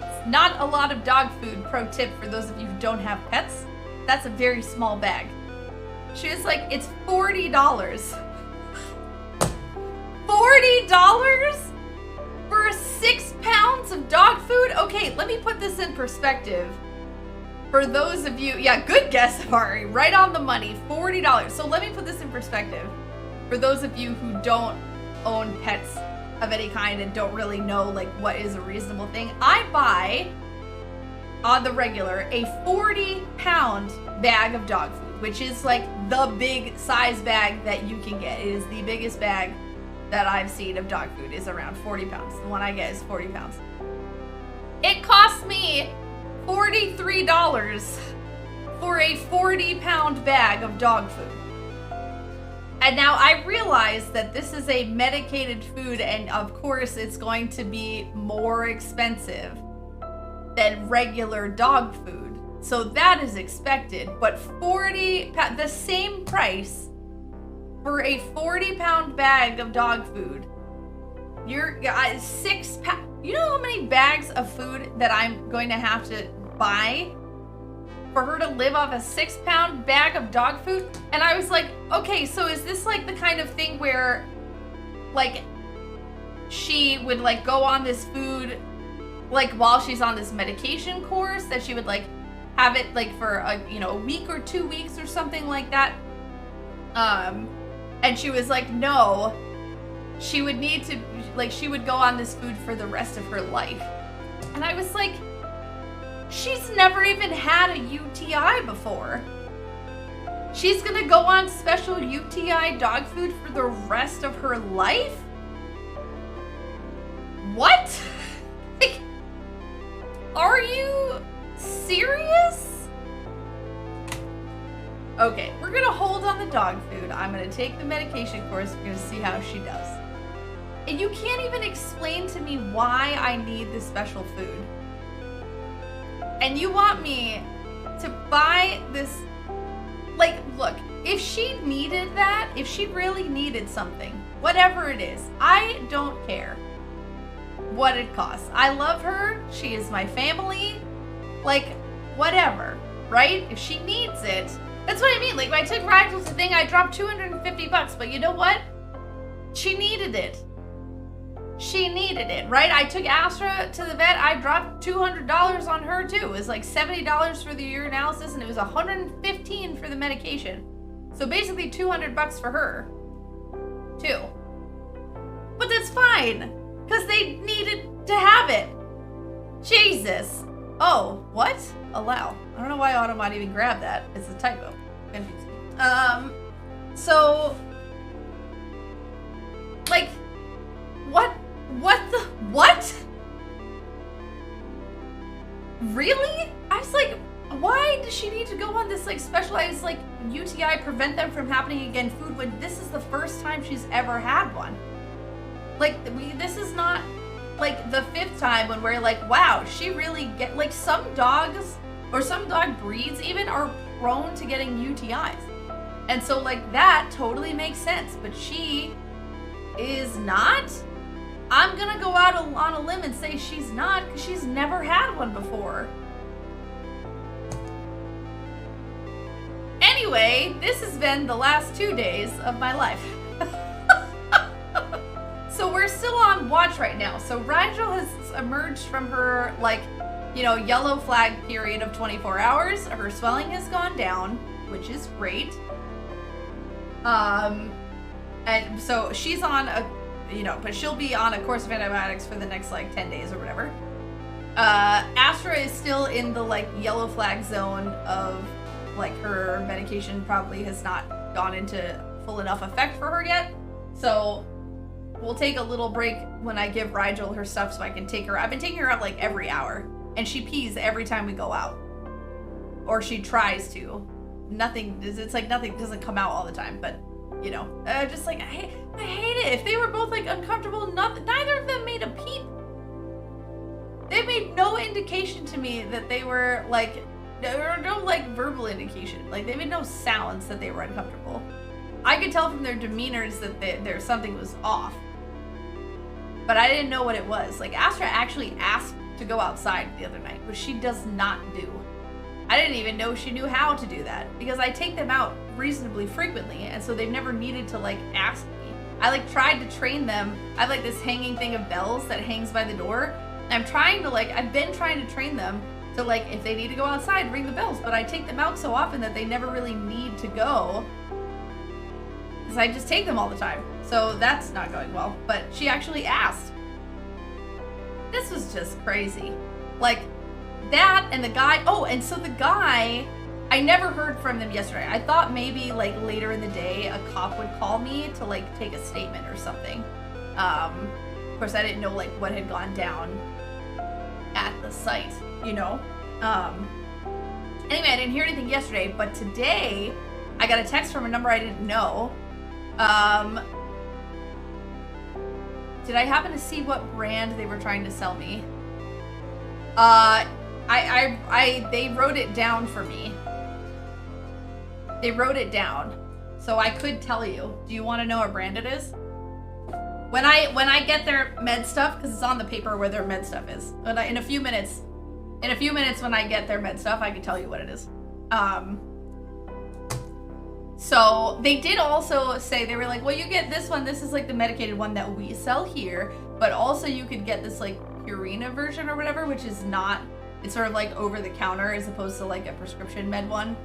It's not a lot of dog food. Pro tip for those of you who don't have pets. That's a very small bag. She was like, it's $40. $40 for 6 pounds of dog food? Okay, let me put this in perspective. For those of you, yeah, good guess, Amari, right on the money, $40. So let me put this in perspective. For those of you who don't own pets of any kind and don't really know like what is a reasonable thing, I buy on the regular a 40-pound bag of dog food, which is like the big size bag that you can get. It is the biggest bag that I've seen of dog food, is around 40 pounds. The one I get is 40 pounds. It cost me $43 for a 40-pound bag of dog food. And now I realize that this is a medicated food, and of course it's going to be more expensive than regular dog food. So that is expected, but the same price for a 40-pound bag of dog food. You're 6 pounds. You know how many bags of food that I'm going to have to buy for her to live off a 6-pound bag of dog food? And I was like, okay, so is this like the kind of thing where like she would like go on this food like while she's on this medication course, that she would like have it like for a week or 2 weeks or something like that? And she was like, no, she would need to, like, she would go on this food for the rest of her life. And I was like, she's never even had a UTI before. She's gonna go on special UTI dog food for the rest of her life? What? Like, are you serious? Okay, we're gonna hold on the dog food. I'm gonna take the medication course. We're gonna see how she does. And you can't even explain to me why I need this special food. And you want me to buy this, like, look, if she needed that, if she really needed something, whatever it is, I don't care what it costs. I love her. She is my family. Like, whatever, right? If she needs it, that's what I mean. Like, when I took Rigel's thing, I dropped $250, but you know what? She needed it. She needed it, right? I took Astra to the vet. I dropped $200 on her too. It was like $70 for the urinalysis, and it was $115 for the medication. So basically $200 for her too. But that's fine, because they needed to have it. Jesus. Oh, what? Allow. I don't know why Auto might even grab that. It's a typo. Confusing. So, like, what what? Really? I was like, why does she need to go on this like specialized like UTI prevent them from happening again food when this is the first time she's ever had one? Like, this is not like the 5th time when we're like, wow, she really get, like, some dogs or some dog breeds even are prone to getting UTIs. And so like that totally makes sense, but she is not. I'm gonna go out on a limb and say she's not, because she's never had one before. Anyway, this has been the last 2 days of my life. So we're still on watch right now. So Rigel has emerged from her, like, yellow flag period of 24 hours. Her swelling has gone down, which is great. And so she's on a, but she'll be on a course of antibiotics for the next like 10 days or whatever. Astra is still in the like yellow flag zone of like her medication probably has not gone into full enough effect for her yet. So we'll take a little break when I give Rigel her stuff so I can take her. I've been taking her out like every hour, and she pees every time we go out. Or she tries to. It's like nothing doesn't come out all the time, but just like, I hate it. If they were both like uncomfortable, neither of them made a peep. They made no indication to me that they were like, there were no like verbal indication. Like, they made no sounds that they were uncomfortable. I could tell from their demeanors that there's something was off. But I didn't know what it was. Like, Astra actually asked to go outside the other night, which she does not do. I didn't even know she knew how to do that, because I take them out reasonably frequently, and so they've never needed to like ask me. I like tried to train them. I have like this hanging thing of bells that hangs by the door. And I'm trying to like, I've been trying to train them to like, if they need to go outside, ring the bells. But I take them out so often that they never really need to go. Because I just take them all the time. So that's not going well. But she actually asked. This was just crazy. Like that and the guy, oh, and so the guy, I never heard from them yesterday. I thought maybe like later in the day a cop would call me to like take a statement or something. Of course I didn't know like what had gone down at the site, you know? Anyway, I didn't hear anything yesterday, but today I got a text from a number I didn't know. Did I happen to see what brand they were trying to sell me? They wrote it down for me. They wrote it down, so I could tell you. Do you want to know what brand it is? When I get their med stuff, because it's on the paper where their med stuff is. In a few minutes when I get their med stuff, I can tell you what it is. So they did also say, they were like, well, you get this one. This is like the medicated one that we sell here, but also you could get this like Purina version or whatever, which is not. It's sort of like over the counter as opposed to like a prescription med one.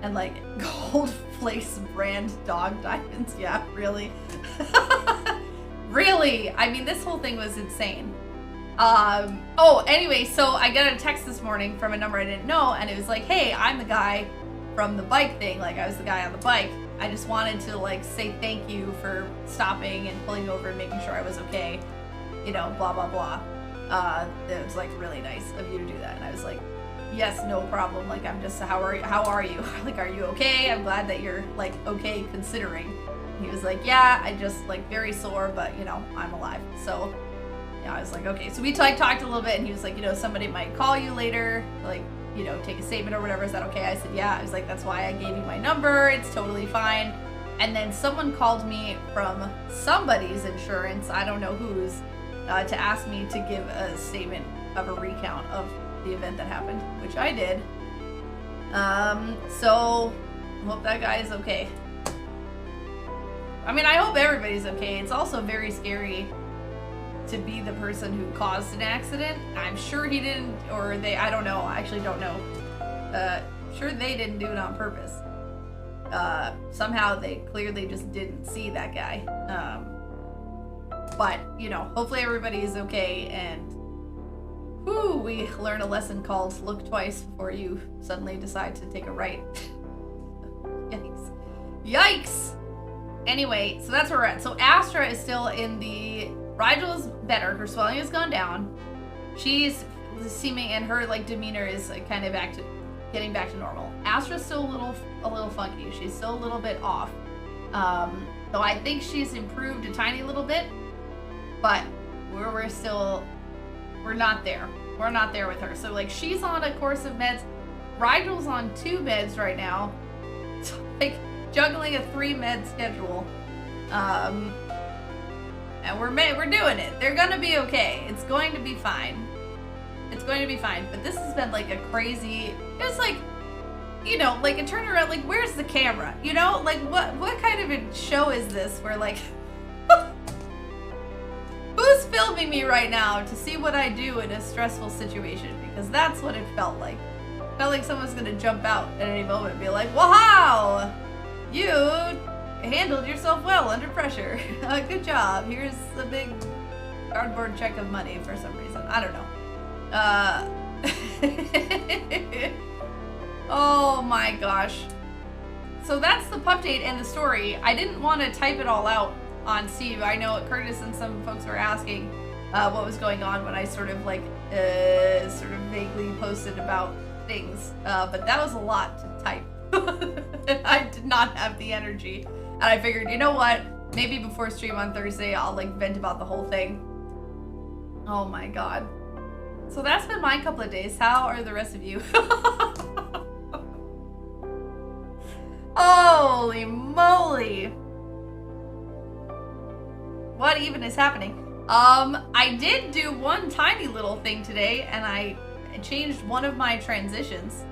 And like Gold Place brand dog diamonds. Yeah, really. Really? I mean, this whole thing was insane. Oh, anyway, so I got a text this morning from a number I didn't know, and it was like, hey, I'm the guy from the bike thing. Like, I was the guy on the bike. I just wanted to like say thank you for stopping and pulling over and making sure I was okay. You know, blah, blah, blah. It was like really nice of you to do that. And I was like, yes, no problem. Like, I'm just, how are you? Like, are you okay? I'm glad that you're like okay considering. He was like, yeah, I just like very sore, but you know, I'm alive. So yeah, I was like, okay. So we like talked a little bit, and he was like, you know, somebody might call you later, like, you know, take a statement or whatever. Is that okay? I said, yeah. I was like, that's why I gave you my number. It's totally fine. And then someone called me from somebody's insurance, I don't know whose, to ask me to give a statement of a recount of the event that happened, which I did. So I hope that guy is okay. I mean, I hope everybody's okay. It's also very scary to be the person who caused an accident. I'm sure he didn't, or they, I don't know. I actually don't know. Sure they didn't do it on purpose. Somehow they clearly just didn't see that guy. But, you know, hopefully everybody is okay, and whew, we learn a lesson called look twice before you suddenly decide to take a right. Yikes. Yikes! Anyway, so that's where we're at. So Astra is still in the... Rigel is better. Her swelling has gone down. She's seeming, and her like demeanor is like kind of getting back to normal. Astra's still a little funky. She's still a little bit off. So I think she's improved a tiny little bit, but we're not there. We're not there with her. So like she's on a course of meds. Rigel's on 2 meds right now. So, like juggling a 3-med schedule. And we're doing it. They're gonna be okay. It's going to be fine. It's going to be fine. But this has been like a crazy. It's like, you know, like a turnaround. Like, where's the camera? You know, like what kind of a show is this? Where like, who's filming me right now to see what I do in a stressful situation? Because that's what it felt like. It felt like someone's gonna jump out at any moment and be like, "Wow, you handled yourself well under pressure. Good job. Here's a big cardboard check of money for some reason. I don't know." Oh my gosh. So that's the pup date and the story. I didn't want to type it all out on Steve. I know Curtis and some folks were asking what was going on when I sort of like sort of vaguely posted about things. But that was a lot to type. I did not have the energy. And I figured, you know what? Maybe before stream on Thursday, I'll like vent about the whole thing. Oh my god. So that's been my couple of days. How are the rest of you? Holy moly. What even is happening? I did do one tiny little thing today, and I changed one of my transitions.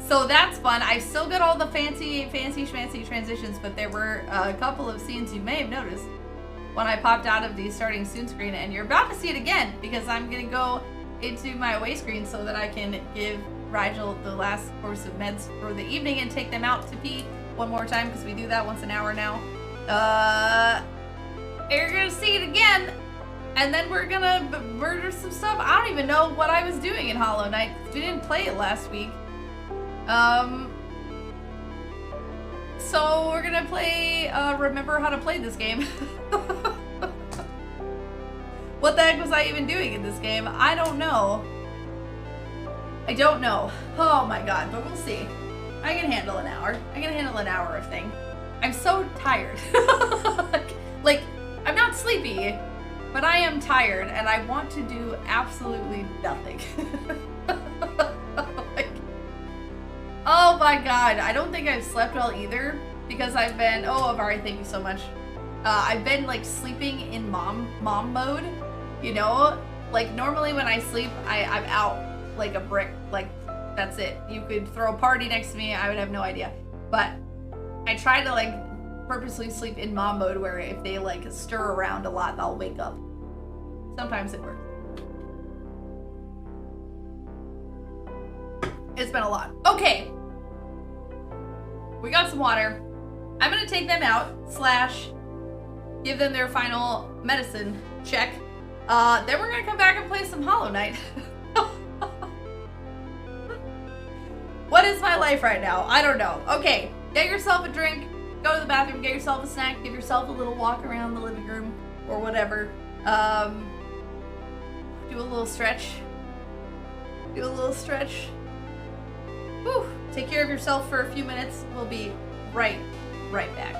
So that's fun. I still got all the fancy schmancy transitions, but there were a couple of scenes you may have noticed when I popped out of the starting soon screen, and you're about to see it again because I'm gonna go into my away screen so that I can give Rigel the last course of meds for the evening and take them out to pee one more time because we do that once an hour now. You're gonna see it again, and then we're gonna murder some stuff. I don't even know what I was doing in Hollow Knight. We didn't play it last week. So we're gonna play, remember how to play this game. What the heck was I even doing in this game? I don't know. I don't know. Oh my god, but we'll see. I can handle an hour. I can handle an hour of thing. I'm so tired. Like, I'm not sleepy, but I am tired and I want to do absolutely nothing. Like, oh my god, I don't think I've slept well either because I've been, oh, Avari, thank you so much. I've been like sleeping in mom mode, you know? Like normally when I sleep, I'm out like a brick, like that's it. You could throw a party next to me, I would have no idea. But I try to like purposely sleep in mom mode where if they like stir around a lot, I'll wake up. Sometimes it works. It's been a lot. Okay. We got some water. I'm gonna take them out, / give them their final medicine check. Then we're gonna come back and play some Hollow Knight. What is my life right now? I don't know. Okay, get yourself a drink, go to the bathroom, get yourself a snack, give yourself a little walk around the living room or whatever. Do a little stretch. Do a little stretch. Whew. Take care of yourself for a few minutes. We'll be right back.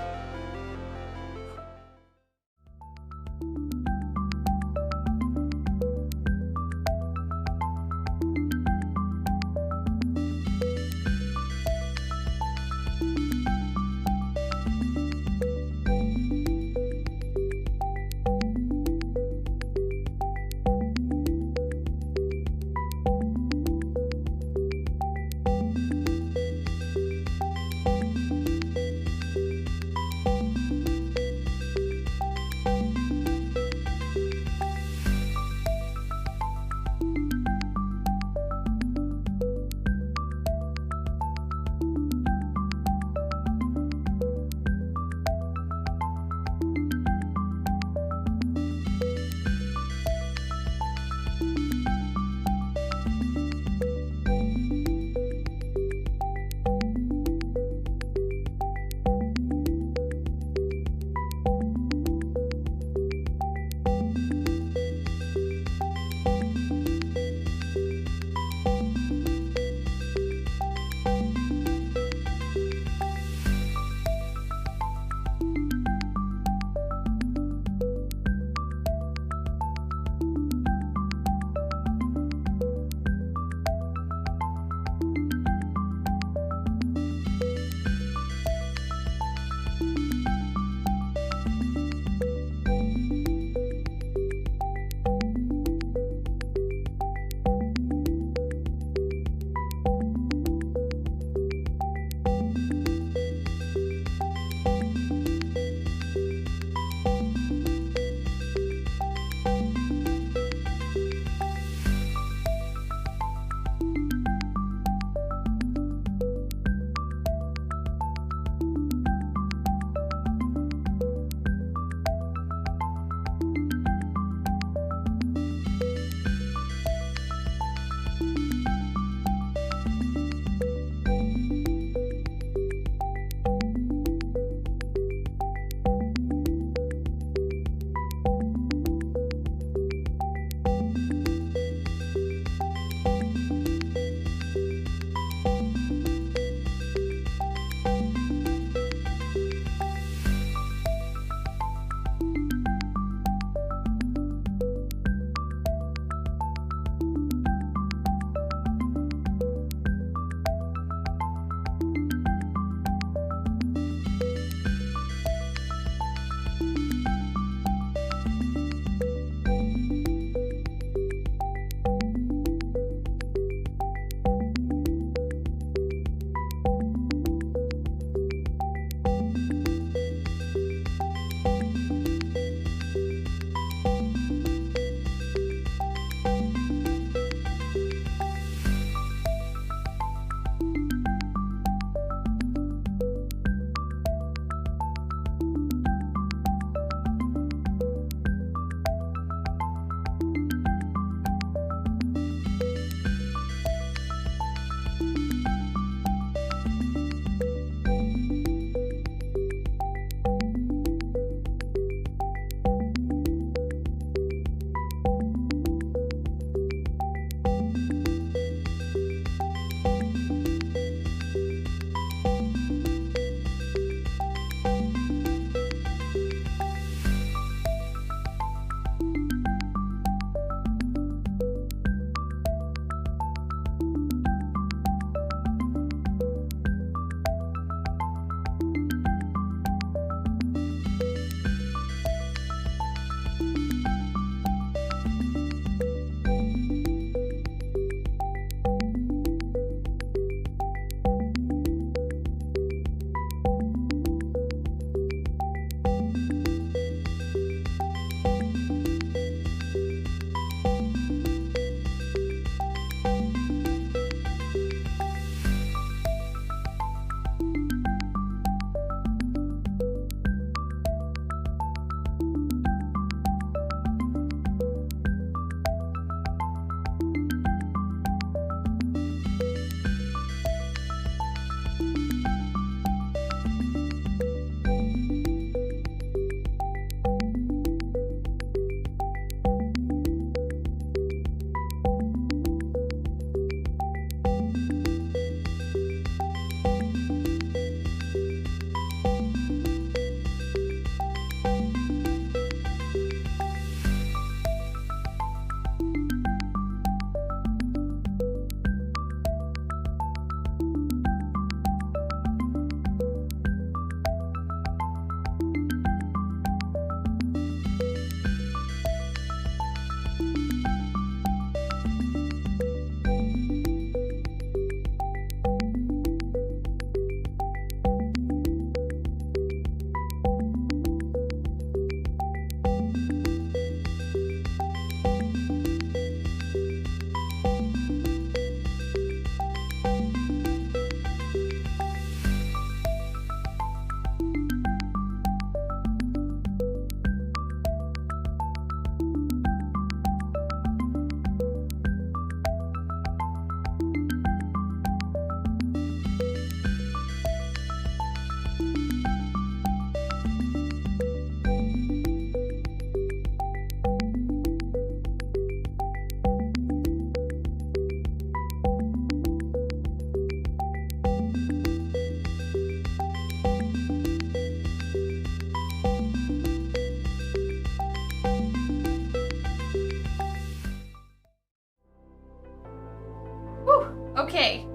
Okay,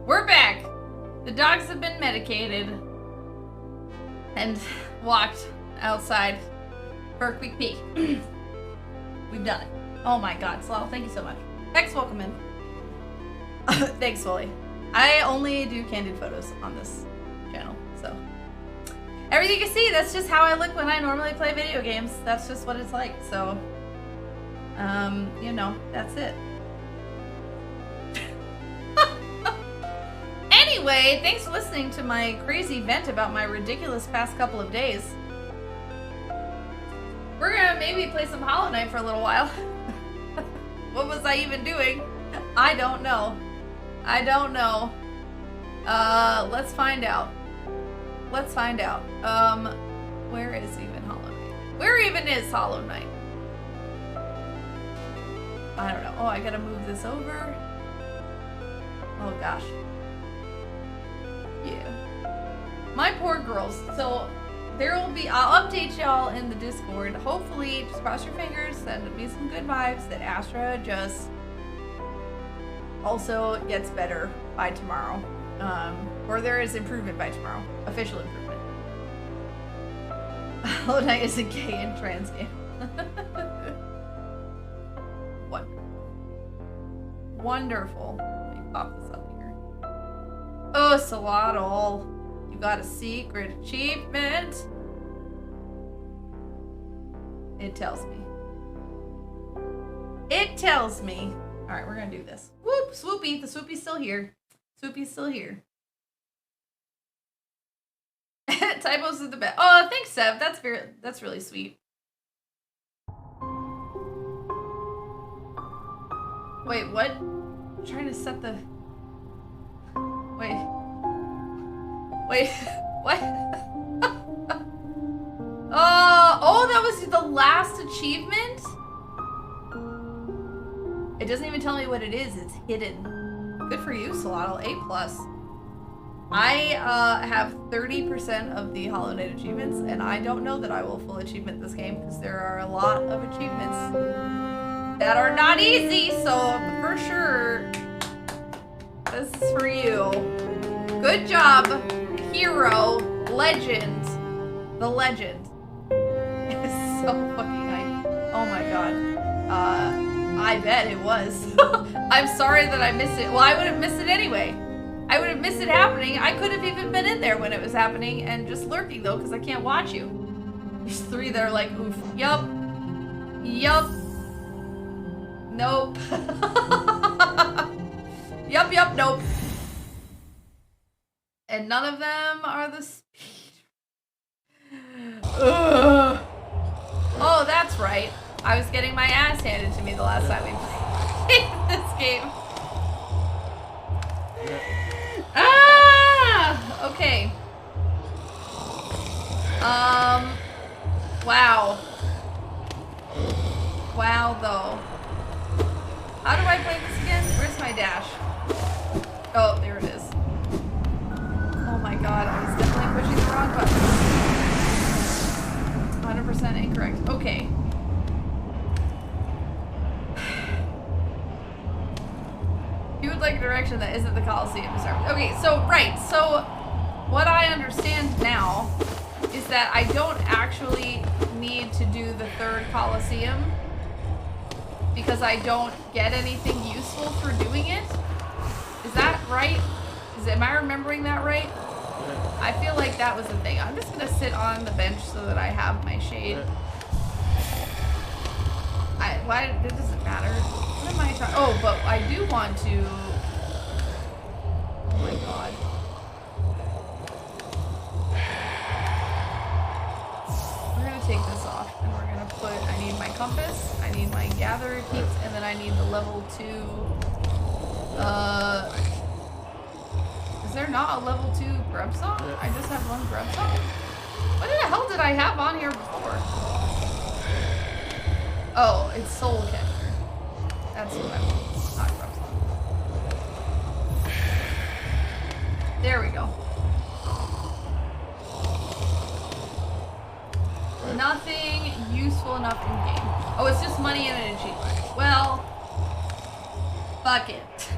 we're back. The dogs have been medicated and walked outside for a quick pee. We've done it. Oh my god, Slow, thank you so much. Hex, welcome in. Thanks, Wooly. I only do candid photos on this channel, so. Everything you see, that's just how I look when I normally play video games. That's just what it's like, so. You know, that's it. Anyway, thanks for listening to my crazy vent about my ridiculous past couple of days. We're gonna maybe play some Hollow Knight for a little while. What was I even doing? I don't know. I don't know. Let's find out. Let's find out. Where is even Hollow Knight? Where even is Hollow Knight? I don't know. Oh, I gotta move this over. Oh gosh. Yeah. My poor girls. So there will be, I'll update y'all in the Discord. Hopefully, just cross your fingers, send me some good vibes that Astra just also gets better by tomorrow. Or there is improvement by tomorrow. Official improvement. Hollow Knight is a gay and trans game. Wonderful. Let me pop this up here. Oh, Saladol. You got a secret achievement. It tells me. It tells me. Alright, we're gonna do this. Whoop! Swoopy! The Swoopy's still here. Swoopy's still here. Typos is the best. Oh, thanks, Seb. That's really sweet. Wait, what? I'm trying to set the... Wait. Wait, what? Oh, that was the last achievement? It doesn't even tell me what it is. It's hidden. Good for you, Solotl. A+. I have 30% of the Hollow Knight achievements, and I don't know that I will full achievement this game because there are a lot of achievements that are not easy, so for sure, this is for you. Good job, hero, legend, the legend. It's so fucking nice. Oh my god. I bet it was. I'm sorry that I missed it. Well, I would have missed it anyway. I would have missed it happening. I could have even been in there when it was happening and just lurking though, because I can't watch you. There's three that are like, oof. Yup. Yup. Nope. Yup, nope. And none of them are the speed. Ugh. Oh, that's right. I was getting my ass handed to me the last time we played this game. Ah! Okay. Wow. Wow, though. How do I play this again? Where's my dash? Oh, there it is. Oh my god, I was definitely pushing the wrong button. 100% incorrect. Okay. You would like a direction that isn't the Coliseum. Okay, so, right. So, what I understand now is that I don't actually need to do the third Coliseum because I don't get anything useful for doing it. Is that right? Am I remembering that right? I feel like that was the thing. I'm just gonna sit on the bench so that I have my shade. Why? It doesn't matter. What am I trying? Oh, but I do want to. Oh my god. We're gonna take this off and we're gonna put. I need my compass. I need my gatherer peaks, and then I need the level 2. Is there not a level 2 grub song? I just have one grub song? What the hell did I have on here before? Oh, it's Soul Catcher. That's what I want. Not grub song. There we go. Nothing useful enough in game. Oh, it's just money and an achievement. Well, fuck it.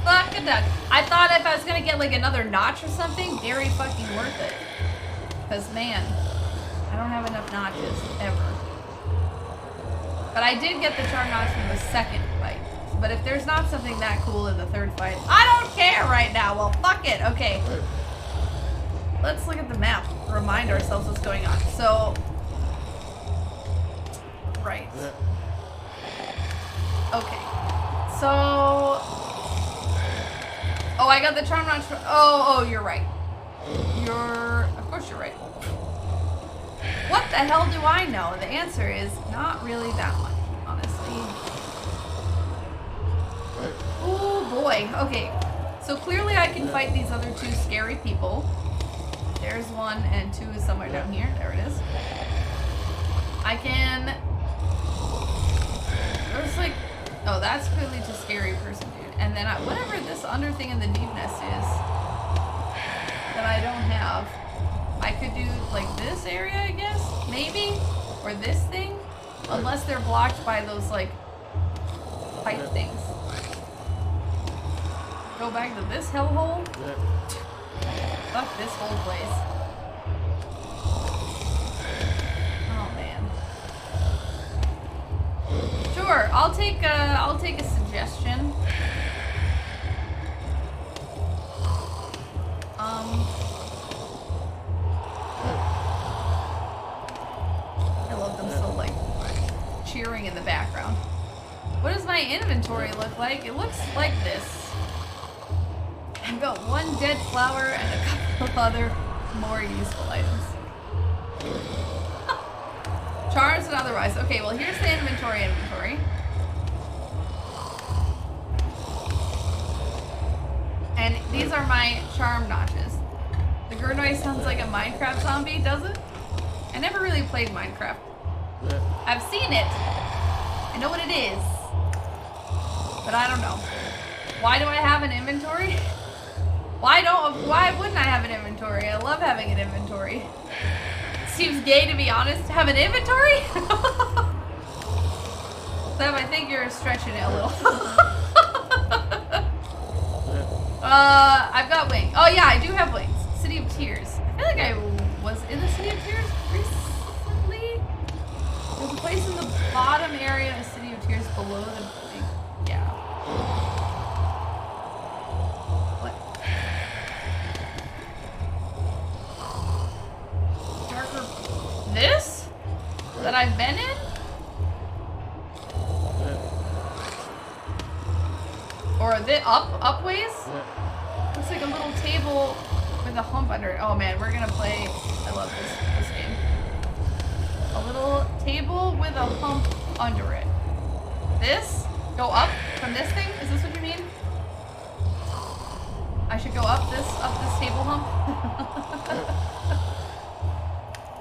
fuck a duck. I thought if I was gonna get like another notch or something, very fucking worth it. Cause man, I don't have enough notches ever. But I did get the charm notch from the second fight. But if there's not something that cool in the third fight, I don't care right now. Well, fuck it. Okay. Let's look at the map. Remind ourselves what's going on. So, right. Okay. So, oh, I got the charm notch. Oh, you're right. Of course you're right. What the hell do I know? The answer is not really that much, honestly. Oh boy. Okay. So clearly I can fight these other two scary people. There's one and two is somewhere down here. There it is. I can... There's like... Oh, that's clearly just a scary person, dude. And then whatever this under thing in the deepness is that I don't have, I could do like this area, I guess? Maybe? Or this thing? Unless they're blocked by those like pipe things. Go back to this hellhole? Fuck this whole place. Oh man. Sure, I'll take a suggestion. I love them so like cheering in the background. What does my inventory look like? It looks like this. I've got one dead flower and a couple of other more useful items. Charms and otherwise. Okay, well here's the inventory. And these are my charm notches. The Gurnoi sounds like a Minecraft zombie, does it? I never really played Minecraft. I've seen it. I know what it is. But I don't know. Why do I have an inventory? Why wouldn't I have an inventory? I love having an inventory. Seems gay, to be honest, to have an inventory? Sam, I think you're stretching it a little. I've got wings. Oh yeah, I do have wings. City of Tears. I feel like I was in the City of Tears recently. There's a place in the bottom area of City of Tears below the building. Yeah. What? Darker. This? That I've been in? Or the up ways? Looks like a little table with a hump under it. Oh man, we're gonna play. I love this game. A little table with a hump under it. This? Go up from this thing? Is this what you mean? I should go up this table hump?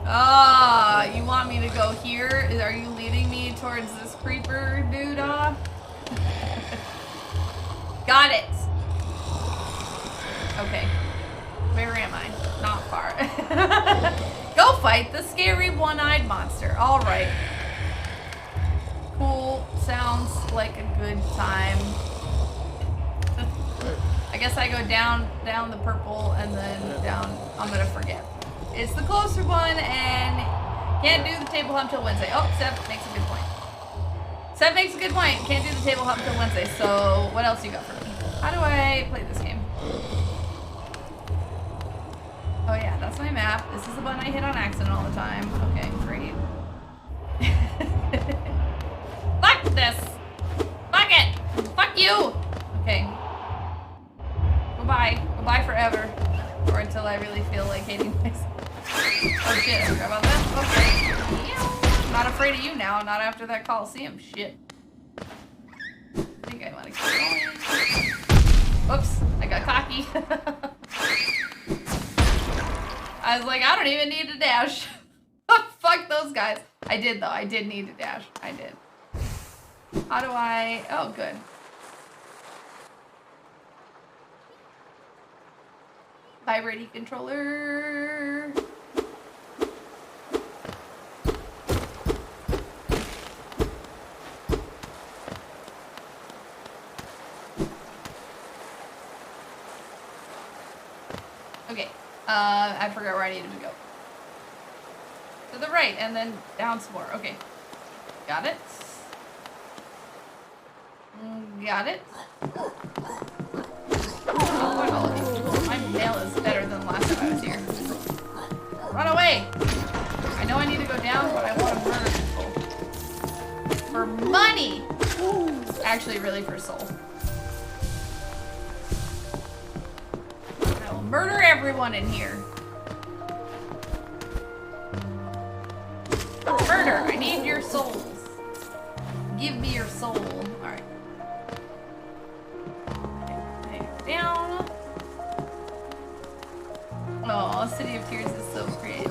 Ah, you want me to go here? Are you leading me towards this creeper doodah? Got it. Okay. Where am I? Not far. Go fight the scary one-eyed monster. All right. Cool. Sounds like a good time. I guess I go down the purple and then down. I'm gonna forget. It's the closer one and can't do the table hump till Wednesday. Oh, Seth makes a good point. Seth makes a good point. Can't do the table hump till Wednesday. So what else you got for me? How do I play this game? Oh yeah, that's my map. This is the button I hit on accident all the time. Okay, great. Fuck this! Fuck it! Fuck you! Okay. Bye-bye. Bye-bye forever. Or until I really feel like hating myself. Oh shit, I forgot about that. Okay. I'm not afraid of you now, not after that Coliseum shit. I think I want to keep going. Whoops, I got cocky. I was like, I don't even need to dash. Fuck those guys. I did though, I did need to dash. I did. How do I, oh good. Vibrating controller. Okay. I forgot where I needed to go. To the right, and then down some more. Okay. Got it. Got it. Oh, all of these people. My mail is better than the last time I was here. Run away! I know I need to go down, but I want to murder people. For money! Actually, really for soul. I will murder everyone in here. Murder! I need your souls. Give me your soul. Alright. Okay, down. Oh, City of Tears is so pretty.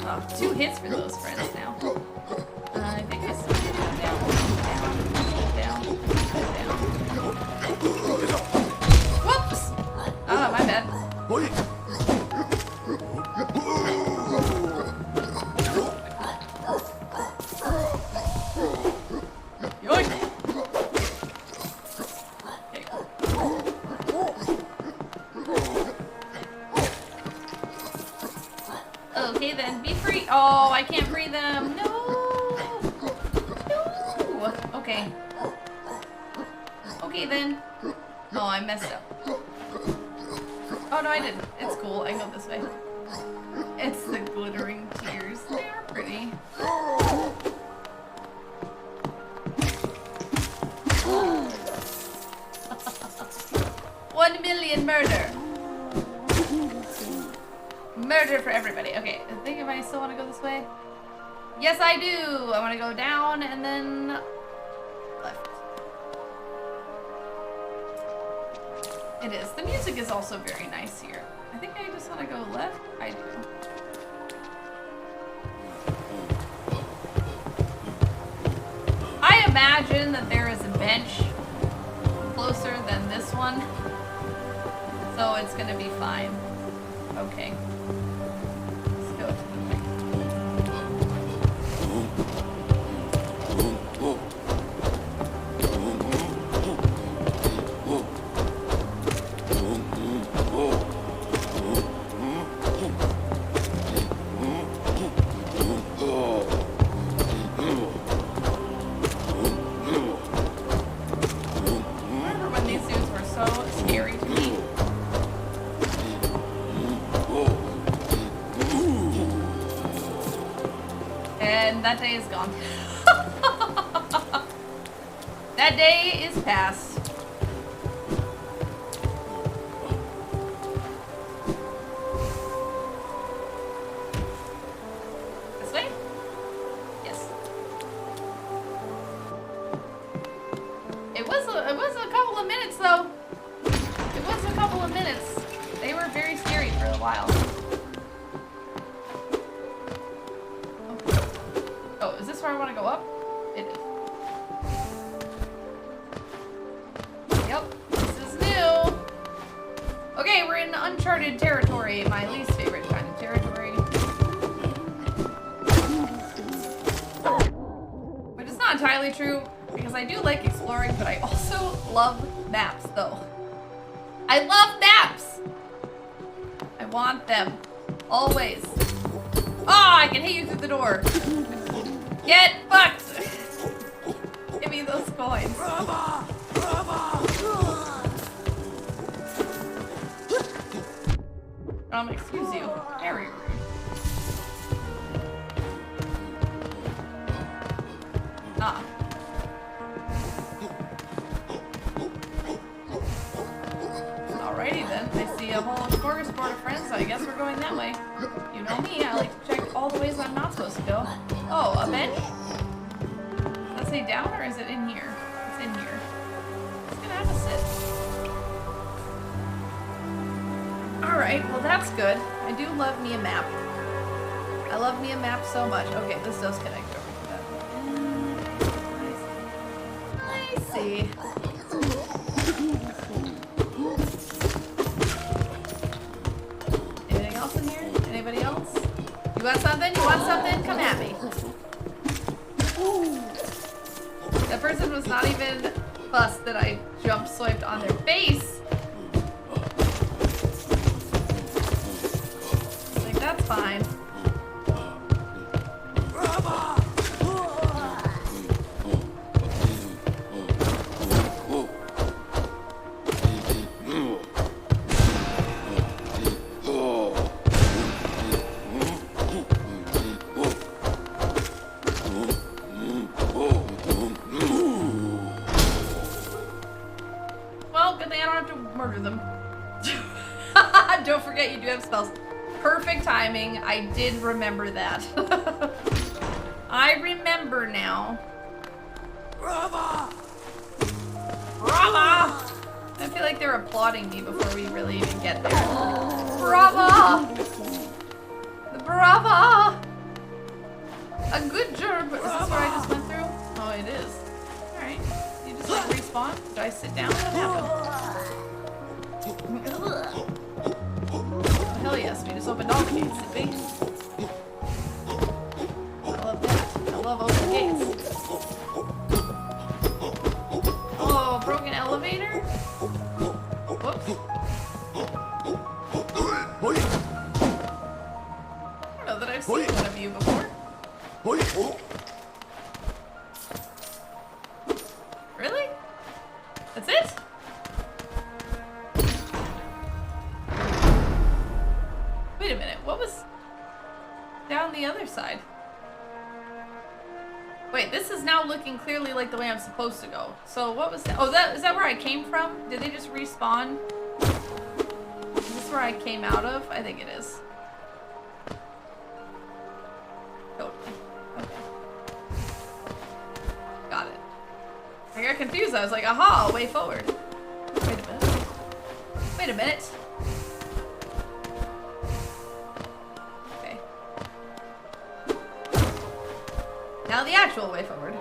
Oh, 2 hits for those friends now. I think it's down, down. Whoops! Oh, my bad. Okay, then be free. Oh, I can't free them. No. No. Okay. Okay, then. Oh, I messed up. Oh, no, I didn't. It's cool. I go this way. It's the glittering tears. They are pretty. 1 million murder. Murder for everybody. Okay, I think if I still want to go this way. Yes, I do. I want to go down and then left. It is. The music is also very nice here. I think I just want to go left. I do. I imagine that there is a bench closer than this one. So it's going to be fine. Okay. Let's go to the right. Remember when these dudes were so scary to me? And that day is gone. That day is past. This way? Yes. It was a couple of minutes though. It was a couple of minutes. They were very scary for a while. Is this where I want to go up? It is. Yep, this is new. Okay, we're in uncharted territory, my least favorite kind of territory. But it's not entirely true, because I do like exploring, but I also love maps, though. I love maps! I want them. Always. Oh, I can hit you through the door. Get fucked! Give me those coins. Excuse you. Very rude. Ah. Alrighty then. I see a whole smorgasbord of friends, so I guess we're going that way. You know me, I like to check all the ways I'm not supposed to go. Oh, a bench? Does it say down or is it in here? It's in here. It's gonna have to sit. Alright, well that's good. I do love me a map. I love me a map so much. Okay, this does connect over to that. I see. Anything else in here? Anybody else? You want something? You want something? Come at me. That person was not even fussed that I jump swiped on their face. fine. Well, good thing I don't have to murder them. Don't forget you do have spells. Perfect timing. I did remember that. I remember now. Brava! Brava! I feel like they're applauding me before we really even get there. Brava! Brava! A good job. Is this where I just went through? Oh, it is. Alright. You just like respawn? Do I sit down? What happened? Hell yes, we just opened all the gates, did we? I love that. I love open gates. Oh, broken elevator? Whoops. I don't know that I've seen one of you before. Really? That's it? Wait a minute, what was down the other side? Wait, this is now looking clearly like the way I'm supposed to go. So what was that? Oh, is that where I came from? Did they just respawn? Is this where I came out of? I think it is. Totally. Okay. Got it. I got confused. I was like, aha, way forward. Wait a minute. Wait a minute. Okay. Now the actual way forward.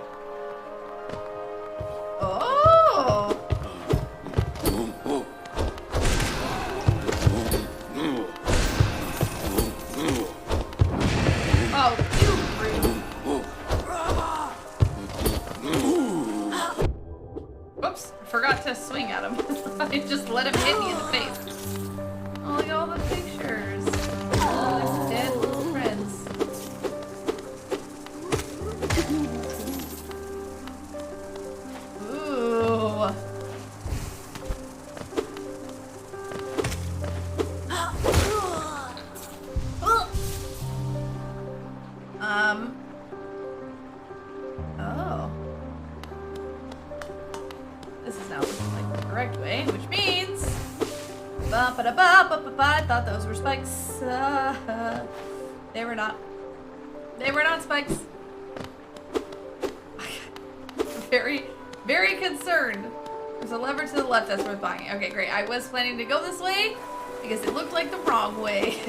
Oh! Oh, you rude. Whoops, I forgot to swing at him. I just let him hit me in the face. Oh, look at all the pictures. All his dead little friends. Ooh. Oh. This is now looking like the correct way, which means... Ba-ba-da-ba-ba-ba-ba. I thought those were spikes. They were not. They were not spikes. Very, very concerned. There's a lever to the left that's worth buying. Okay, great. I was planning to go this way because it looked like the wrong way.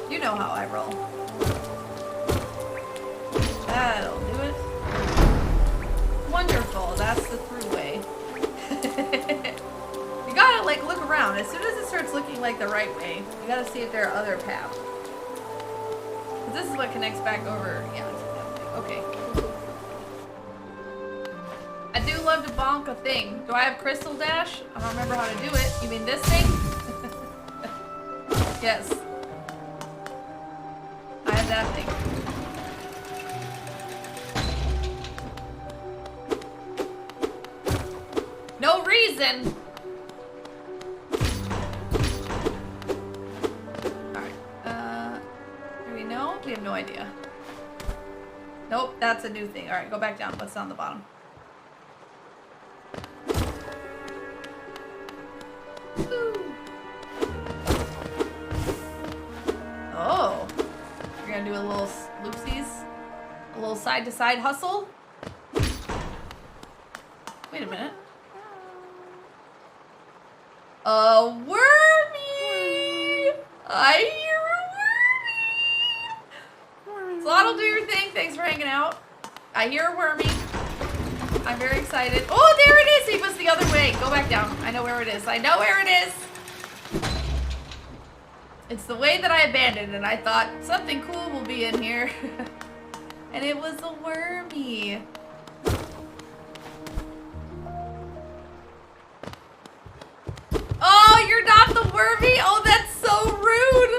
You know how I roll. That'll do it. Wonderful. That's the through way. You gotta like look around. As soon as it starts looking like the right way, you gotta see if there are other paths. This is what connects back over. Yeah, it's okay. I do love to bonk a thing. Do I have Crystal Dash? I don't remember how to do it. You mean this thing? Yes. I have that thing. No reason! Alright. Do we know? We have no idea. Nope, that's a new thing. Alright, go back down. What's down the bottom? Oh, you're gonna do a little loopsies, a little side-to-side hustle. Wait a minute. A wormy! I hear a wormy! Slot'll do your thing. Thanks for hanging out. I hear a wormy. I'm very excited. Oh, there it is! He was the other way. Go back down. I know where it is. I know where it is! It's the way that I abandoned, and I thought something cool will be in here. And it was a wormy. Oh, you're not the wormy? Oh, that's so rude!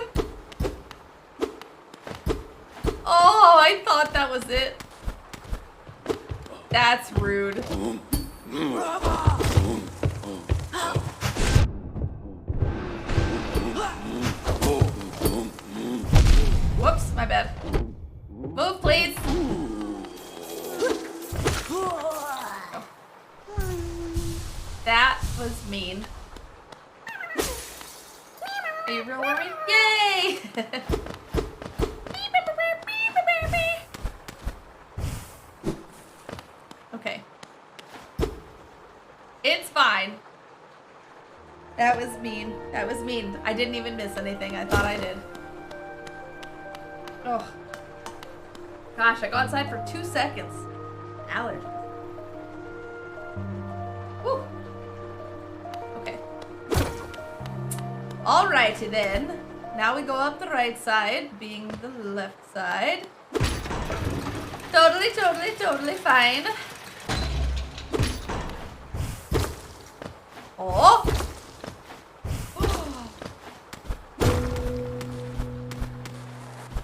That's rude. Whoops, my bad. Move, please. Oh. That was mean. Are you real wormy? Yay! Okay. It's fine. That was mean. That was mean. I didn't even miss anything. I thought I did. Oh. Gosh, I go outside for 2 seconds. Allergy. Woo. Okay. Alrighty then. Now we go up the right side, being the left side. Totally, totally, totally fine. Oh!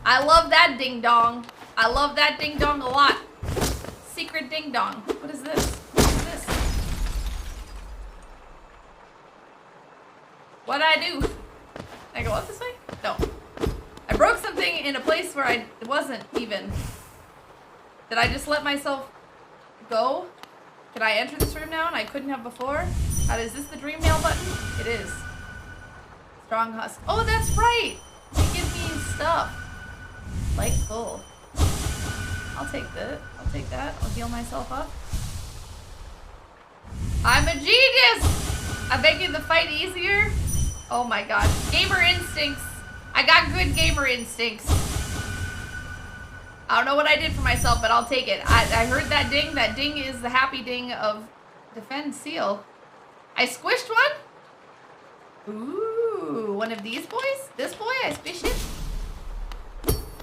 I love that ding dong. I love that ding dong a lot. Secret ding dong. What is this? What is this? What'd I do? Can I go up this way? No. I broke something in a place where it wasn't even. Did I just let myself go? Can I enter this room now and I couldn't have before? Is this the dream mail button? It is. Strong husk. Oh, that's right. They give me stuff. Like full. I'll take that. I'll take that. I'll heal myself up. I'm a genius! I'm making the fight easier. Oh my god. Gamer instincts. I got good gamer instincts. I don't know what I did for myself, but I'll take it. I heard that ding. That ding is the happy ding of defend seal. I squished one? Ooh, one of these boys? This boy? I squished it?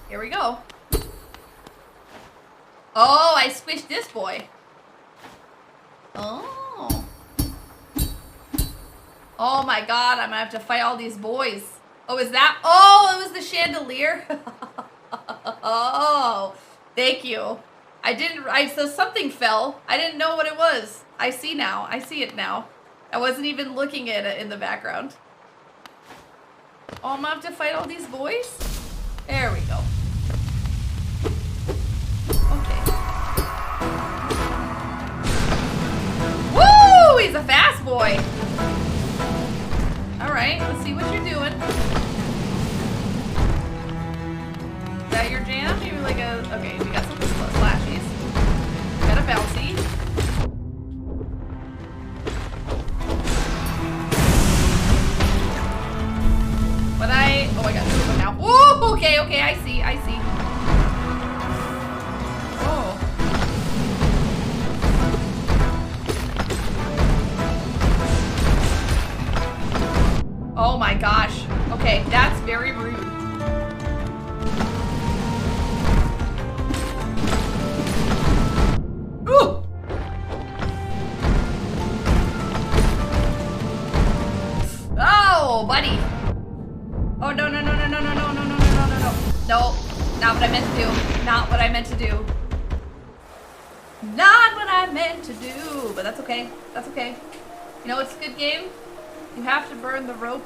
Here we go. Oh, I squished this boy. Oh. Oh my god, I'm gonna have to fight all these boys. Oh, is that? Oh, it was the chandelier. Oh, thank you. So something fell. I didn't know what it was. I see now. I see it now. I wasn't even looking at it in the background. Oh, I'm gonna have to fight all these boys? There we go. Okay. Woo! He's a fast boy. Alright, let's see what you're doing. Is that your jam? You're like a... Okay, we got some flashies. Got a bouncy. But oh, I got two of them now. Woo! Okay, okay, I see. Oh. Oh my gosh. Okay, that's very rude. Ooh! Oh, buddy. Oh, no. No, not what I meant to do. Not what I meant to do. Not what I meant to do. But that's okay. That's okay. You know, it's a good game. You have to burn the rope.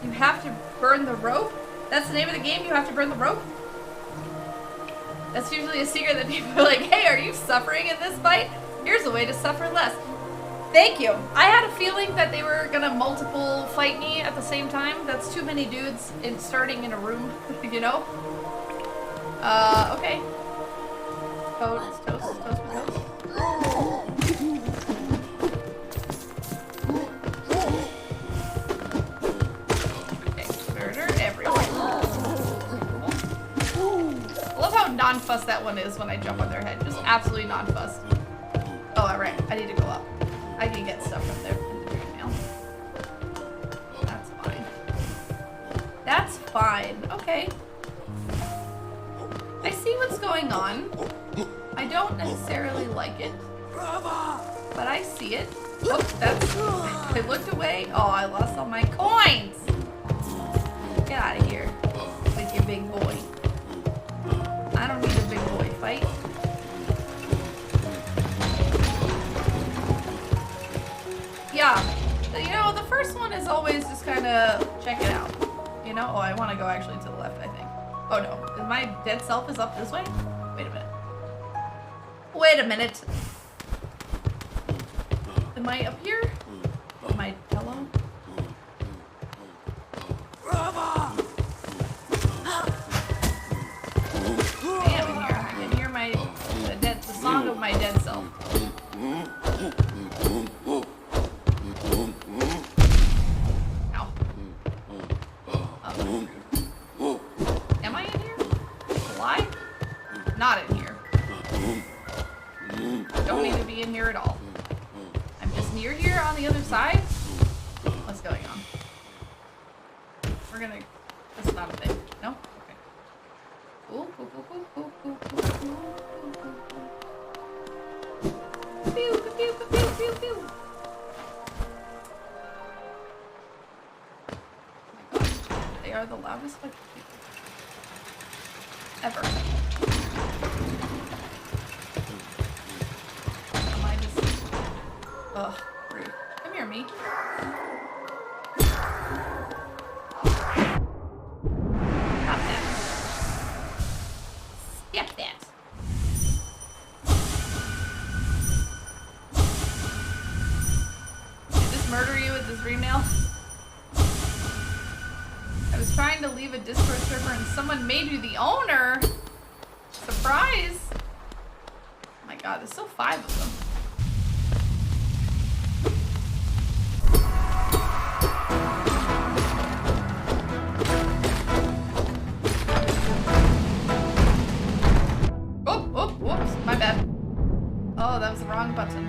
You have to burn the rope? That's the name of the game? You have to burn the rope? That's usually a secret that people are like, hey, are you suffering in this fight? Here's a way to suffer less. Thank you. I had a feeling that they were gonna multiple fight me at the same time. That's too many dudes starting in a room, you know? Okay. Toast. Okay, murder everyone. I love how non-fuss that one is when I jump on their head. Just absolutely non-fuss. Oh, alright. I need to go up. I can get stuff from there in the dream mail. That's fine. That's fine. Okay. I see what's going on. I don't necessarily like it. But I see it. Oh, that's... I looked away. Oh, I lost all my coins! Get out of here with your big boy. I don't need a big boy fight. first one is always just kind of check it out. You know? Oh, I want to go actually to the left, I think. Oh no, is my dead self is up this way? Wait a minute. Wait a minute. Am I up here? Am I hello? I am in here. I can hear the song of my dead self. Ow. Am I in here? Alive? Not in here. Don't need to be in here at all. I'm just near here on the other side. What's going on? We're gonna. That's not a thing. No? Okay. Ooh, ooh, ooh, ooh, ooh, ooh, ooh, ooh. Pew, pew, pew, pew, pew, pew. Oh my god. They are the loudest fucking people ever. Am I just... Ugh, rude. Come here, me. Stop that. Skip that. Did this murder you with this remail? I was trying to leave a Discord server and someone made you the owner. Surprise! Oh my god, there's still 5 of them. Oh, oh, whoops, my bad. Oh, that was the wrong button.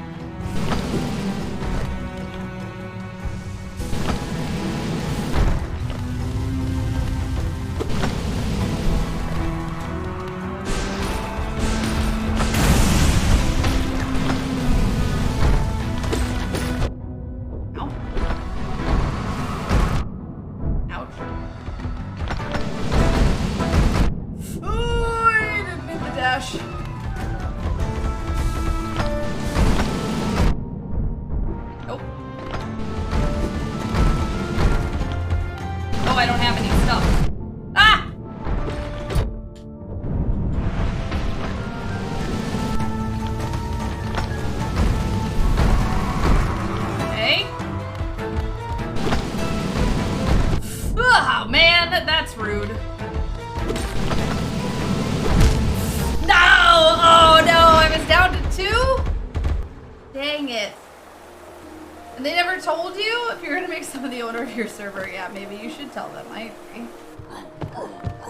Your server, yeah, maybe you should tell them. I agree.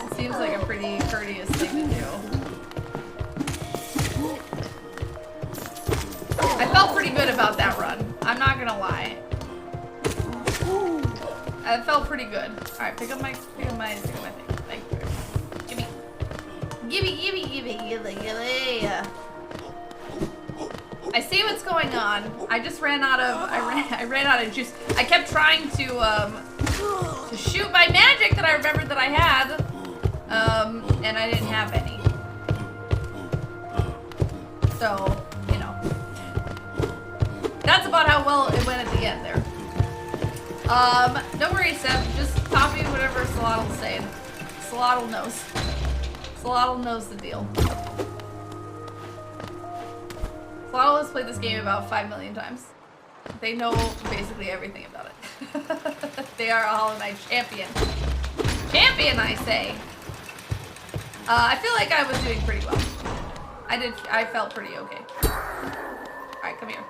It seems like a pretty courteous thing to do. I felt pretty good about that run. I'm not gonna lie. I felt pretty good. All right, pick up my thing. Thank you. Gimme. I see what's going on. I just ran out of I ran out of juice. I kept trying to shoot my magic that I remembered that I had, and I didn't have any. So, you know, that's about how well it went at the end there. Don't worry, Seth. Just copy whatever Solottl's saying. Solotl knows. Solotl knows the deal. Solotl has played this game about 5 million times. They know basically everything about it. They are a Hollow Knight champion. Champion, I say. I feel like I was doing pretty well. I felt pretty okay. Alright, come here.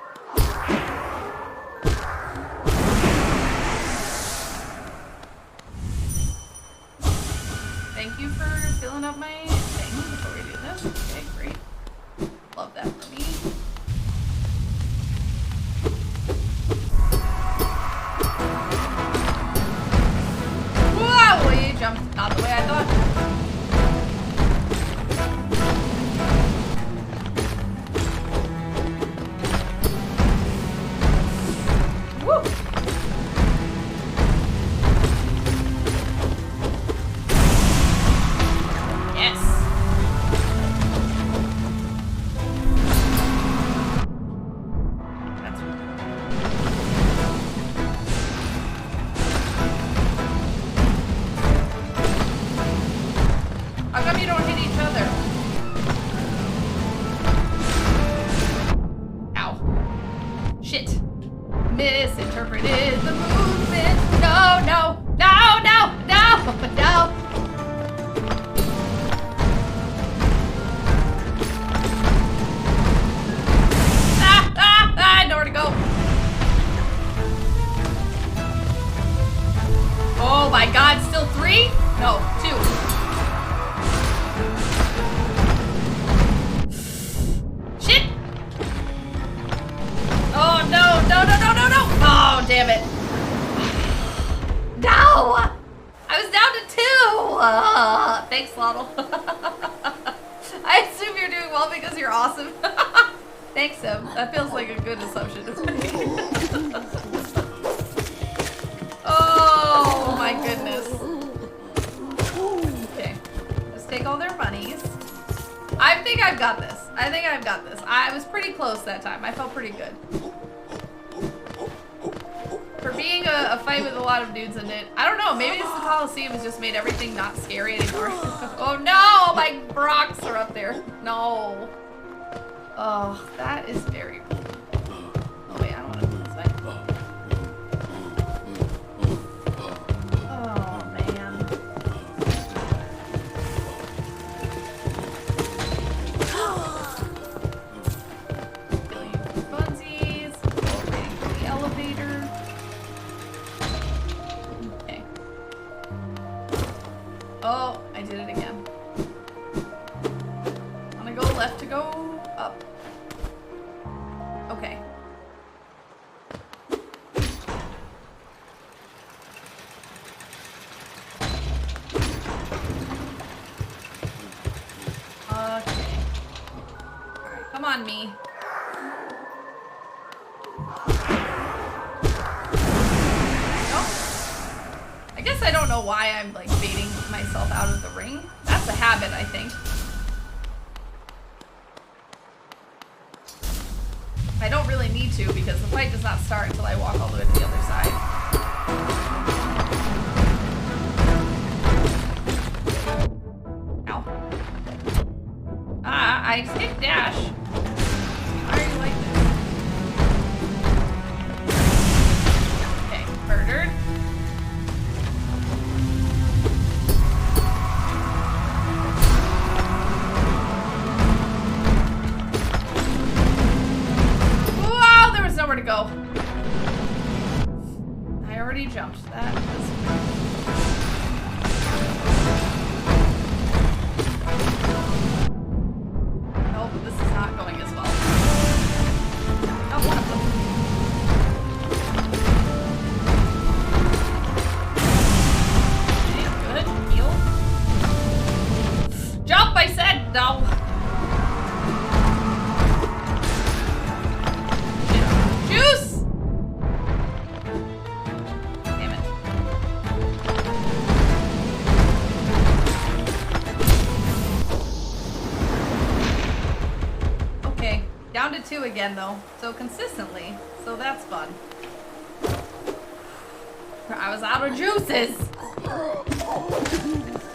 Thank you for filling up my thing before we do this. Okay, great. Love that for me. Whoa! You jumped not the way I thought. Shit. Misinterpreted the movement. No, no, no, no, no, no. I know where to go. Oh my god, still 3? No, 2. Shit! Oh no, no, no, no, no, no! Oh, damn it. No! I was down to 2! Thanks, Lottle. I assume you're doing well because you're awesome. Thanks, Sim. That feels like a good assumption. Oh my goodness. Okay. Just take all their monies. I think I've got this. I think I've got this. I was pretty close that time. I felt pretty good. For being a fight with a lot of dudes in it, I don't know, maybe it's the Coliseum has just made everything not scary anymore. Oh no, my rocks are up there. No. Oh, that is very rude. Oh wait, I don't want to go this way. Oh man. Kill you for funsies. Waiting for the elevator. Okay. Oh, I did it again. Wanna go left to go up. Okay. Okay. Alright, come on, me. Nope. I guess I don't know why I'm like baiting myself out of the ring. That's a habit, I think. I don't really need to because the fight does not start until I walk all the way to the other side. Ow. Ah, I skipped dash. Why are you like this? Okay, murdered. Nowhere to go. I already jumped. That was... Nope, this is not going as well. Got one of them. Okay, good. Heal. Jump, I said! No. Juice! Damn it. Okay, down to 2 again though. So consistently. So that's fun. I was out of juices!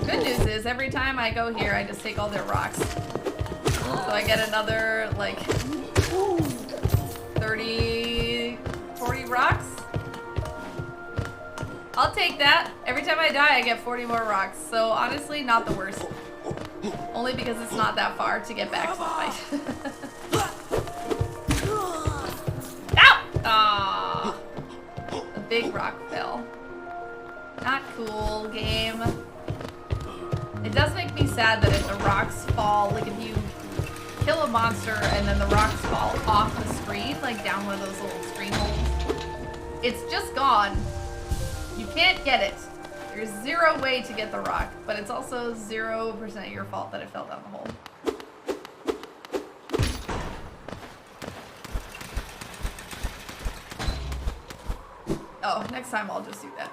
Good news is every time I go here I just take all their rocks. So I get another like 30, 40 rocks. I'll take that. Every time I die, I get 40 more rocks. So honestly, not the worst. Only because it's not that far to get back to the fight. Ow! Ah, a big rock fell. Not cool, game. It does make me sad that if the rocks fall, like if you kill a monster and then the rocks fall off the screen, like down one of those little screen holes, it's just gone. You can't get it. There's 0 way to get the rock, but it's also 0% your fault that it fell down the hole. Oh, next time I'll just do that.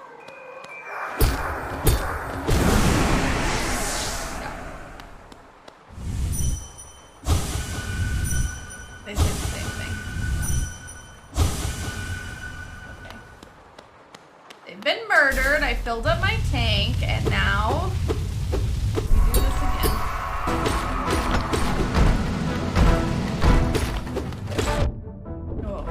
They say the same thing. Okay. They've been murdered. I filled up my tank, and now we do this again. Oh.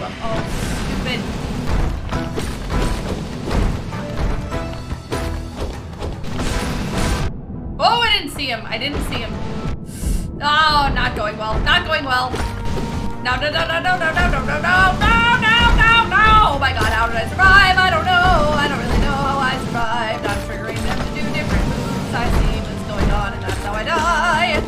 of them. Oh, stupid. Oh, I didn't see him. I didn't see him. Oh, not going well. Not going well. No, no, no, no, no, no, no, no, no, no, no, no, no, no. Oh my god, how did I survive? I don't know. I don't really know how I survived. I'm triggering them to do different moves. I see what's going on, and that's how I die.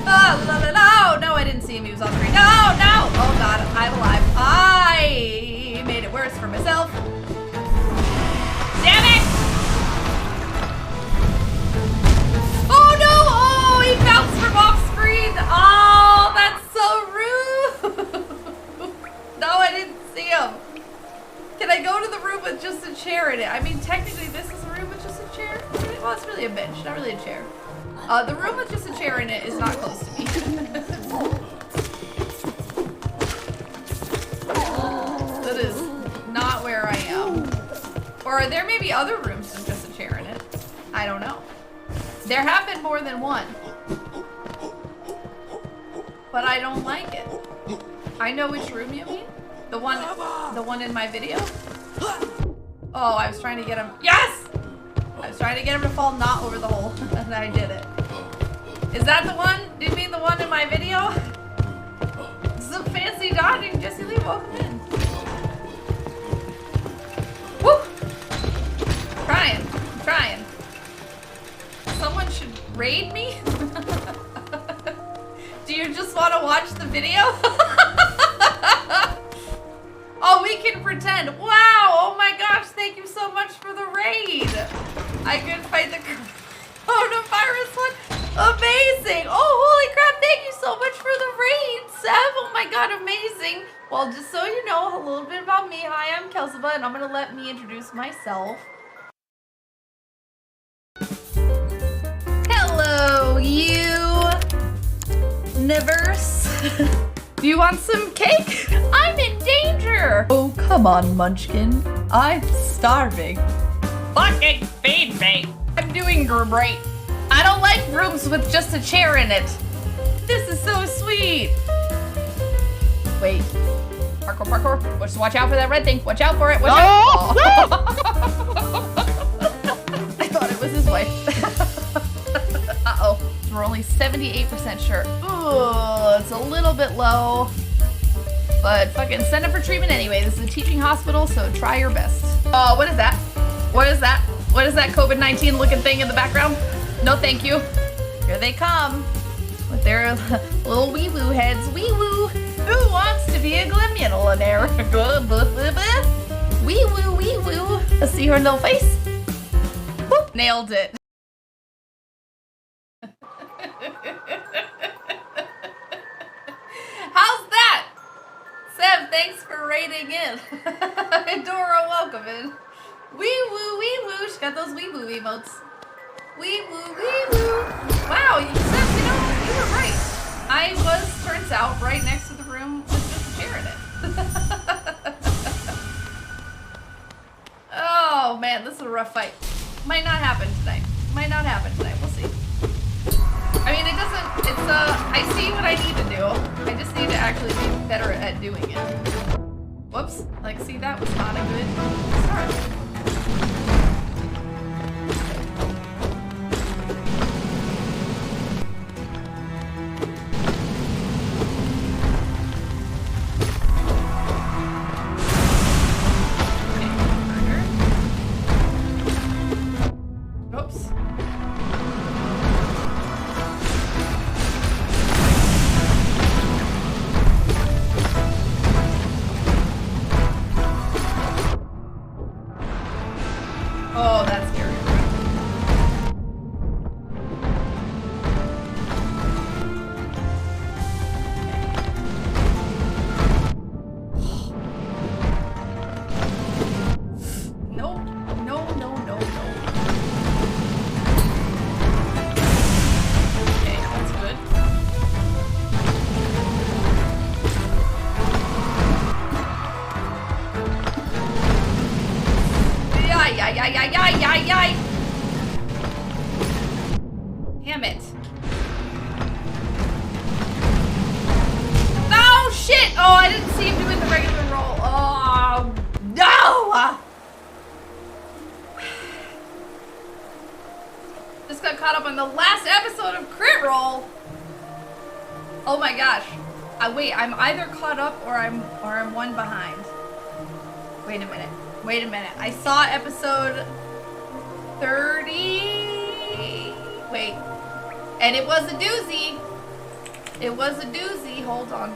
Oh, no, no, no. No, I didn't see him. He was on screen. No, no. Oh god, I'm alive. I made it worse for myself. Damn it! Oh no! Oh, he bounced from off screen. Oh, that's so rude. No, I didn't see him. Can I go to the room with just a chair in it? I mean, technically, this is a room with just a chair. Well, it's really a bench, not really a chair. The room with just a chair in it is not close to me. That is not where I am. Or there may be other rooms with just a chair in it. I don't know. There have been more than one. But I don't like it. I know which room you mean. The one in my video. Oh, I was trying to get him. Yes! I was trying to get him to fall not over the hole, and I did it. Is that the one? Do you mean the one in my video? Some fancy dodging, Jesse Lee, welcome in. Woo! I'm trying. Someone should raid me? Do you just want to watch the video? Oh, we can pretend. Wow! Oh my gosh, thank you so much for the raid. I could fight the coronavirus one. Amazing! Oh, holy crap, thank you so much for the raid, Seb. Oh my god, amazing. Well, just so you know, a little bit about me. Hi, I'm Kellzaba, and I'm gonna let me introduce myself. Hello, universe. Do you want some cake? I'm in danger! Oh, come on, Munchkin. I'm starving. Fucking feed me. I'm doing great. I don't like rooms with just a chair in it. This is so sweet. Wait. Parkour, parkour. Just watch out for that red thing. Watch out for it. Watch out. I thought it was his wife. Uh-oh. We're only 78% sure. Ooh, it's a little bit low. But fucking send him for treatment anyway. This is a teaching hospital, so try your best. Oh, what is that? What is that? What is that COVID-19 looking thing in the background? No, thank you. Here they come with their little wee-woo heads. Wee-woo. Who wants to be a glimillionaire? Wee-woo, wee-woo. Let's see her little face. Whoop, nailed it. How's that? Seb, thanks for raiding in. Dora, welcome in. Wee-woo, wee-woo. She got those wee-woo emotes. Wee-woo, wee-woo. Wow, Seb, you know, you were right. I was, turns out, right next to the room with just a chair in it. Oh, man, this is a rough fight. Might not happen tonight. Might not happen tonight. We'll see. I mean, it doesn't, it's, I see what I need to do. I just need to actually be better at doing it. Whoops. Like, see, that was not a good start. Oh, that's scary. No, no, no, no, no. Okay, that's good. Yay. Damn it. No, shit! Oh, I didn't see him doing the regular roll. Just got caught up on the last episode of Crit Roll. Oh my gosh. Wait, I'm either caught up or I'm one behind. Wait a minute. Wait a minute. I saw episode 30. Wait. And it was a doozy. It was a doozy. Hold on.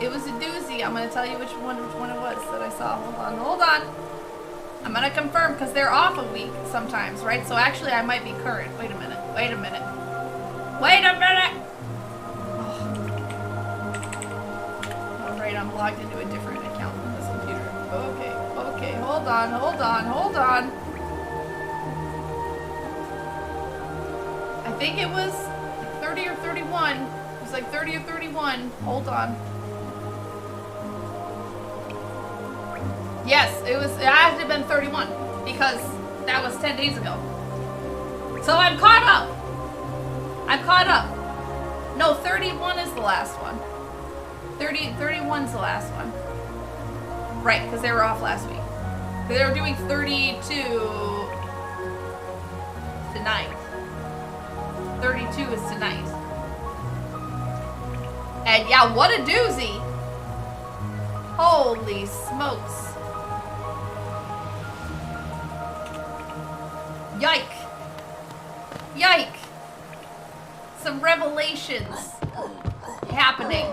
It was a doozy. I'm gonna tell you which one it was that I saw. Hold on. I'm gonna confirm because they're off a week sometimes, right? So actually I might be current. Wait a minute. Wait a minute. Wait a minute! Oh. All right, I'm logged into a different account on this computer. Okay, okay, hold on, hold on, hold on. I think it was 30 or 31. It was like 30 or 31. Hold on. Yes, it had to have been 31 because that was 10 days ago. So I'm caught up. I'm caught up. No, 31 is the last one. 31's the last one. Right, because they were off last week. They were doing 32 tonight. 32 is tonight. And yeah, what a doozy. Holy smokes. Yike. Yike. Some revelations happening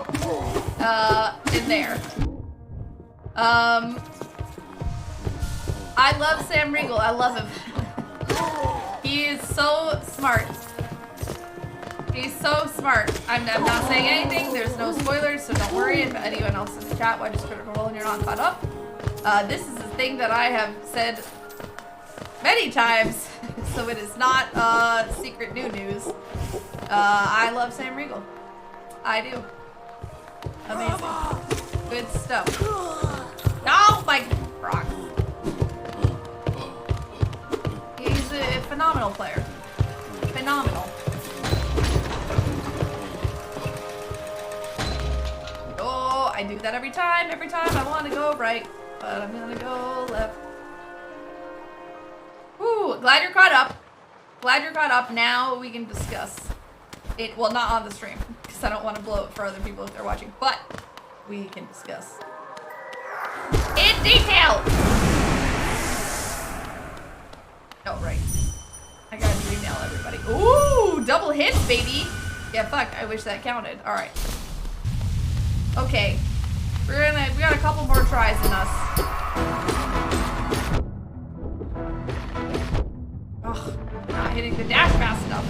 in there. I love Sam Riegel. I love him. He is so smart. He's so smart. I'm not saying anything. There's no spoilers, so don't worry. If anyone else in the chat watches Critical Role and you're not caught up, this is a thing that I have said many times, so it is not secret new news. I love Sam Riegel. I do. Amazing. Good stuff. Oh my rock. He's a phenomenal player. Phenomenal. Oh, I do that every time I want to go right, but I'm gonna go left. Ooh, glad you're caught up. Glad you're caught up. Now we can discuss it. Well, not on the stream, because I don't want to blow it for other people if they're watching, but we can discuss in detail. Oh, right. I gotta email everybody. Ooh, double hits, baby. Yeah, fuck, I wish that counted. All right. Okay. We got a couple more tries in us. Ugh, not hitting the dash fast enough.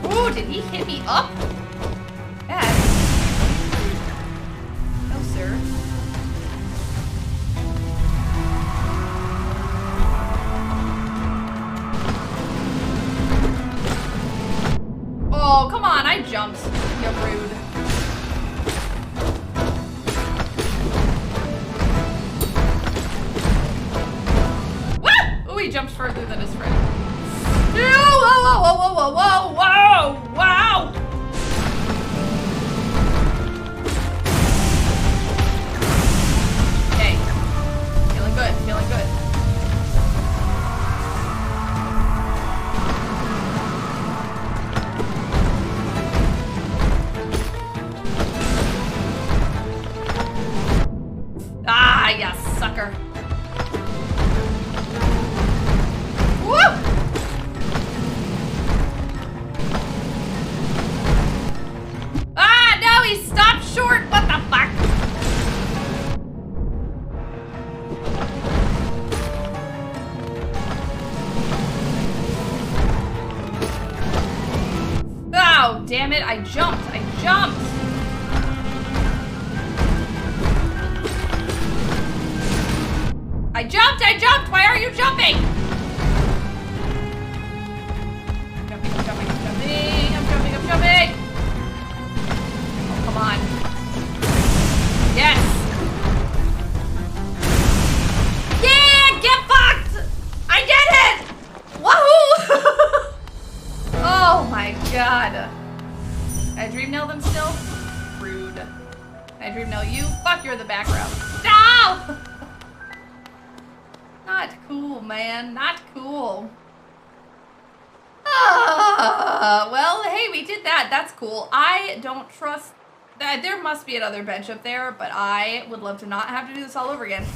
Ooh, did he hit me up? Yes. No, sir. Oh, come on, I jumped. You're rude. Woo! Ooh, he jumped further than his friend. Whoa, whoa, whoa, whoa, whoa, whoa, whoa, wow! Okay. Feeling good, feeling good. Ah, ya sucker. Woo! Ah, no, he stopped short. What the fuck? Oh, damn it. I jumped. I jumped. I jumped! I jumped! Why are you jumping? Jumping, I'm jumping, I'm jumping, I'm jumping, I'm jumping! Oh, come on. Yes! Yeah! Get fucked! I did it! Wahoo! Oh my god. I dream nail them still? Rude. I dream nail you? Fuck, you're in the background. No! cool, man. Not cool. Well, hey, we did that. That's cool. I don't trust that. There must be another bench up there, but I would love to not have to do this all over again.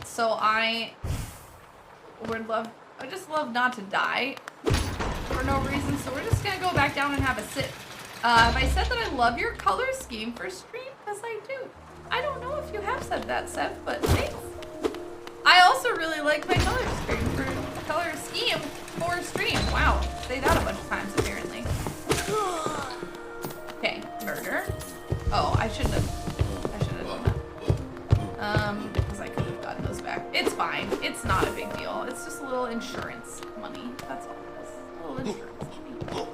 So I just love not to die for no reason. So we're just gonna go back down and have a sit. I said that I love your color scheme for stream, because I do. I don't know if you have said that, Seth, but thanks. I also really like my color scheme for stream. Wow, say that a bunch of times apparently. Okay, murder. Oh, I shouldn't have done that. Because I could have gotten those back. It's fine. It's not a big deal. It's just a little insurance money. That's all it is. A little insurance money.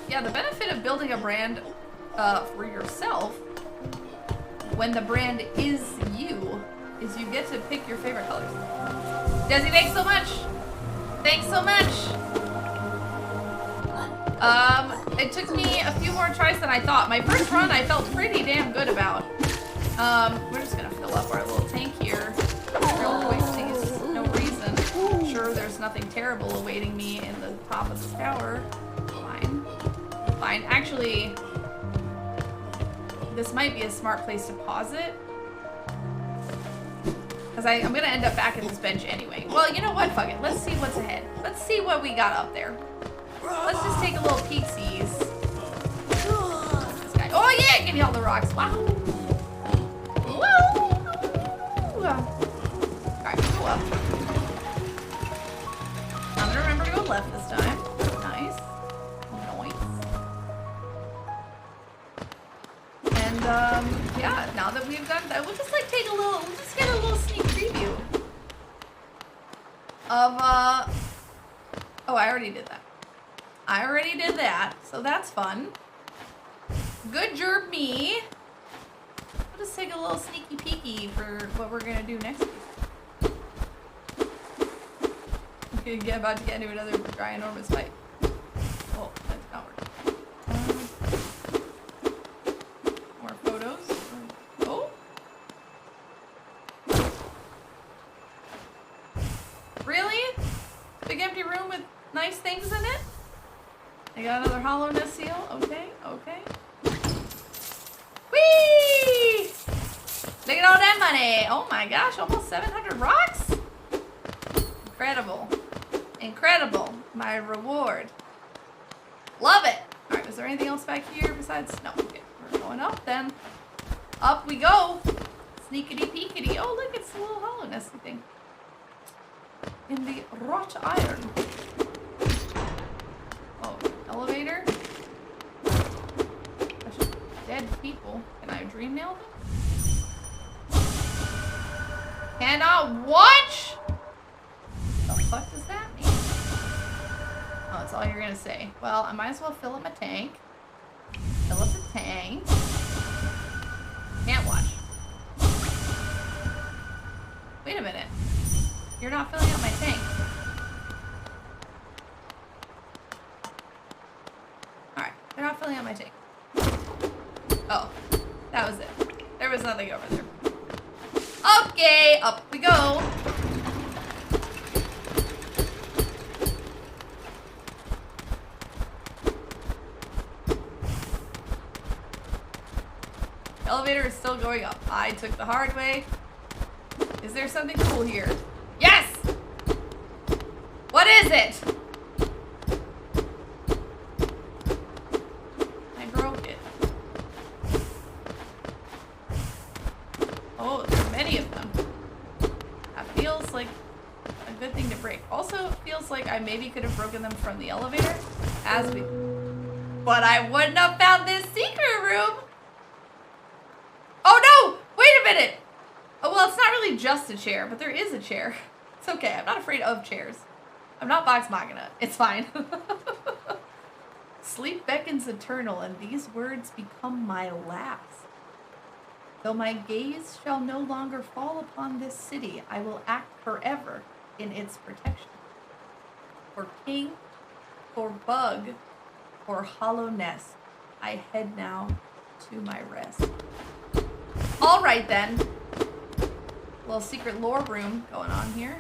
Yeah, the benefit of building a brand for yourself when the brand is you is you get to pick your favorite colors. Desi, thanks so much. Thanks so much. It took me a few more tries than I thought. My first run I felt pretty damn good about. We're just gonna fill up our little tank here real quick to use no reason. I'm sure there's nothing terrible awaiting me in the top of the tower. Fine. Fine. Actually, this might be a smart place to pause it. Because I'm going to end up back at this bench anyway. Well, you know what? Fuck it. Let's see what's ahead. Let's see what we got up there. Let's just take a little peek-sees. This guy. Oh, yeah! Give me all the rocks. Wow. Whoa! Alright, go up. I'm going to remember to go left this time. Nice. And, yeah, now that we've done that, we'll just, like, we'll just get a little sneak preview of, oh, I already did that. I already did that, so that's fun. Good job, me. We'll just take a little sneaky peeky for what we're gonna do next week. Okay, about to get into another dry enormous fight. Oh, that's not working. More photos. Oh. Really? Big empty room with nice things in it? I got another hollowness seal. Okay, okay. Whee! Look at all that money. Oh my gosh, almost 700 rocks? Incredible. Incredible. My reward. Love it. All right, is there anything else back here besides? No, okay. We're going up then. Up we go. Sneakity peekity. Oh, look, it's a little hollowness thing. In the wrought iron. Oh, elevator. Dead people. Can I dream nail them? Cannot watch? What the fuck does that mean? Oh, that's all you're gonna say. Well, I might as well fill up my tank. Fill up the tank. Can't watch. Wait a minute. You're not filling up my tank. Alright, they're not filling up my tank. Oh, that was it. There was nothing over there. Okay, up we go. Elevator is still going up. I took the hard way. Is there something cool here? Yes! What is it? I broke it. Oh, there are many of them. That feels like a good thing to break. Also, it feels like I maybe could have broken them from the elevator as we... But I wouldn't have found this secret room! Oh no! Wait a minute! Oh, well, it's not really just a chair, but there is a chair. It's okay. I'm not afraid of chairs. I'm not Vox Machina. It's fine. Sleep beckons eternal, and these words become my last. Though my gaze shall no longer fall upon this city, I will act forever in its protection. For king, for bug, for hollow nest, I head now to my rest. All right, then. little secret lore room going on here.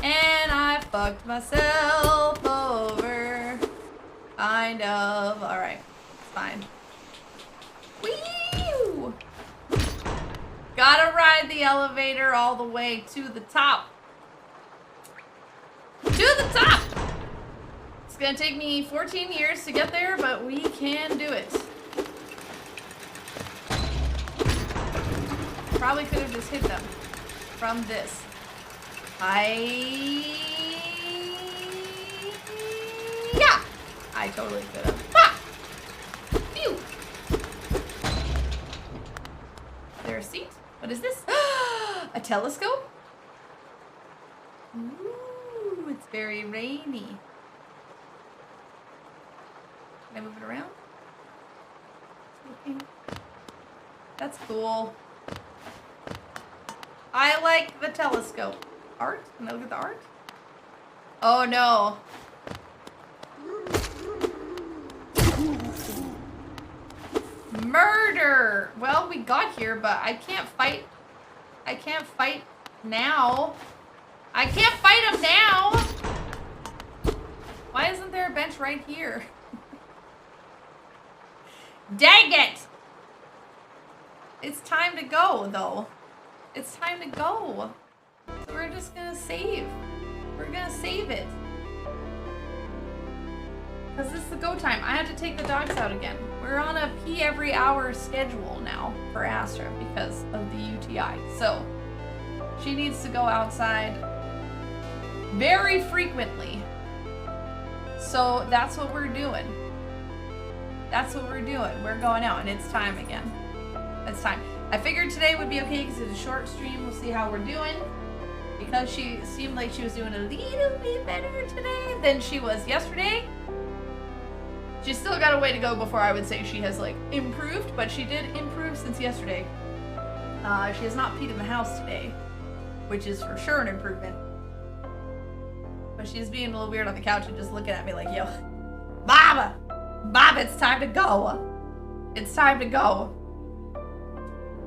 And I fucked myself over. Kind of. Alright. Fine. Whee! Gotta ride the elevator all the way to the top. To the top! It's gonna take me 14 years to get there, but we can do it. Probably could have just hit them from this. Yeah! I totally could have. Ha! Phew! Is there a seat? What is this? A telescope? Ooh, it's very rainy. Can I move it around? Okay. That's cool. I like the telescope. Art? Can I look at the art? Oh no. Murder! Well, we got here, but I can't fight. I can't fight now. I can't fight him now! Why isn't there a bench right here? Dang it! It's time to go, though. It's time to go. So we're just gonna save. We're gonna save it. Because this is the go time. I have to take the dogs out again. We're on a pee every hour schedule now for Astra because of the UTI. So she needs to go outside very frequently. So that's what we're doing. That's what we're doing. We're going out and it's time again. It's time. I figured today would be okay because it's a short stream. We'll see how we're doing. Because she seemed like she was doing a little bit better today than she was yesterday. She's still got a way to go before I would say she has like improved, but she did improve since yesterday. She has not peed in the house today, which is for sure an improvement. But she's being a little weird on the couch and just looking at me like, yo, Bob, it's time to go. It's time to go.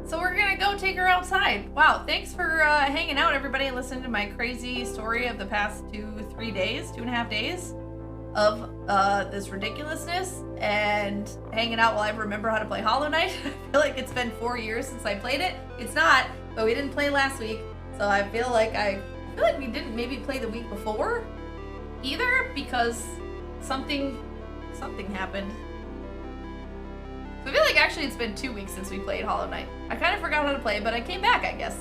So we're gonna go take her outside. Wow, thanks for hanging out, everybody, and listening to my crazy story of the past 2.5 days of this ridiculousness and hanging out while I remember how to play Hollow Knight. I feel like it's been 4 years since I played it. It's not, but we didn't play last week, so I feel like we didn't maybe play the week before either because something happened. So I feel like actually it's been 2 weeks since we played Hollow Knight. I kind of forgot how to play, but I came back, I guess.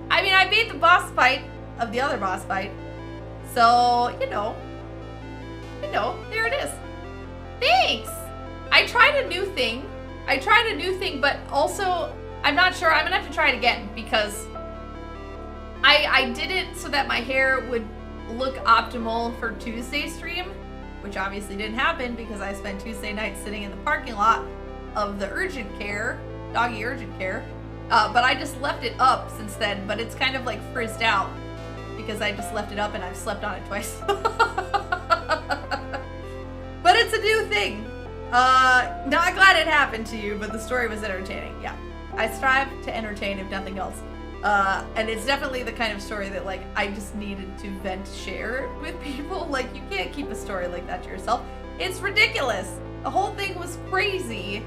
I mean, I beat the boss fight of the other boss fight. So, you know, there it is. Thanks! I tried a new thing, but also, I'm not sure. I'm gonna have to try it again because I did it so that my hair would look optimal for Tuesday stream, which obviously didn't happen because I spent Tuesday night sitting in the parking lot of the urgent care, doggy urgent care, but I just left it up since then, but it's kind of like frizzed out because I just left it up and I've slept on it twice. But it's a new thing. Not glad it happened to you, but the story was entertaining. Yeah, I strive to entertain if nothing else. And it's definitely the kind of story that like I just needed to vent share with people. Like you can't keep a story like that to yourself. It's ridiculous. The whole thing was crazy.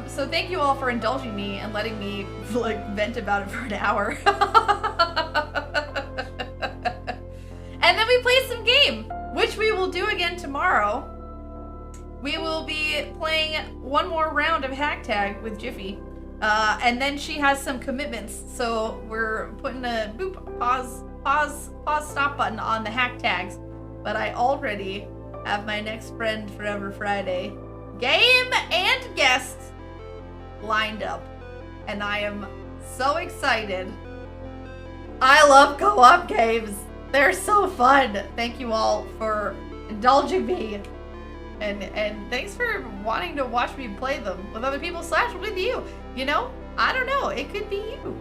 So thank you all for indulging me and letting me like vent about it for an hour. And then we played some game, which we will do again tomorrow. We will be playing one more round of Hack Tag with Jiffy. And then she has some commitments, so we're putting a pause, stop button on the Hack Tags. But I already have my next Friend Forever Friday game and guest lined up. And I am so excited. I love co-op games. They're so fun. Thank you all for indulging me. And thanks for wanting to watch me play them with other people / with you. You know, I don't know. It could be you.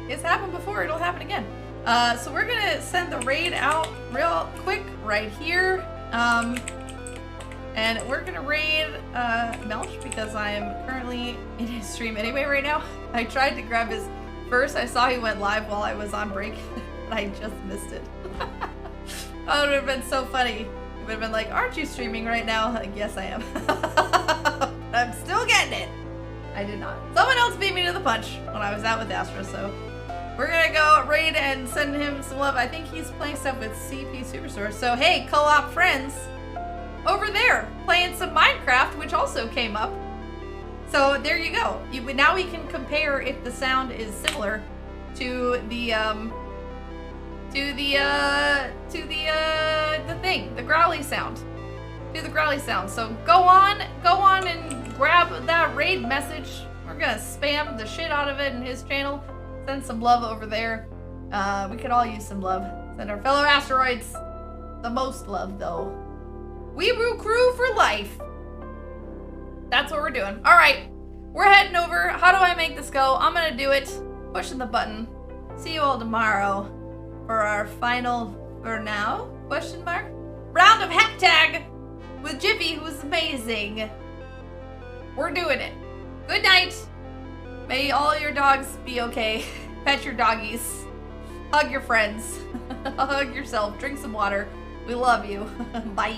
It's happened before. It'll happen again. So we're going to send the raid out real quick right here. And we're gonna raid Melch because I am currently in his stream anyway right now. I tried to grab his first. I saw he went live while I was on break, and I just missed it. Oh, it would have been so funny. It would have been like, aren't you streaming right now? Like, yes, I am. I'm still getting it. I did not. Someone else beat me to the punch when I was out with Astra, so we're gonna go raid and send him some love. I think he's playing stuff with CP Superstore. So hey, co-op friends over there playing some Minecraft, which also came up. So there you go. Now we can compare if the sound is similar to the thing, the growly sound. To the growly sound. So go on and grab that raid message. We're gonna spam the shit out of it in his channel. Send some love over there. We could all use some love. Send our fellow asteroids the most love, though. Weebrew crew for life. That's what we're doing. All right, we're heading over. How do I make this go? I'm gonna do it. Pushing the button. See you all tomorrow for our final, for now, question mark, round of hack tag with Jiffy, who's amazing. We're doing it. Good night. May all your dogs be okay. Pet your doggies. Hug your friends. Hug yourself. Drink some water. We love you. Bye.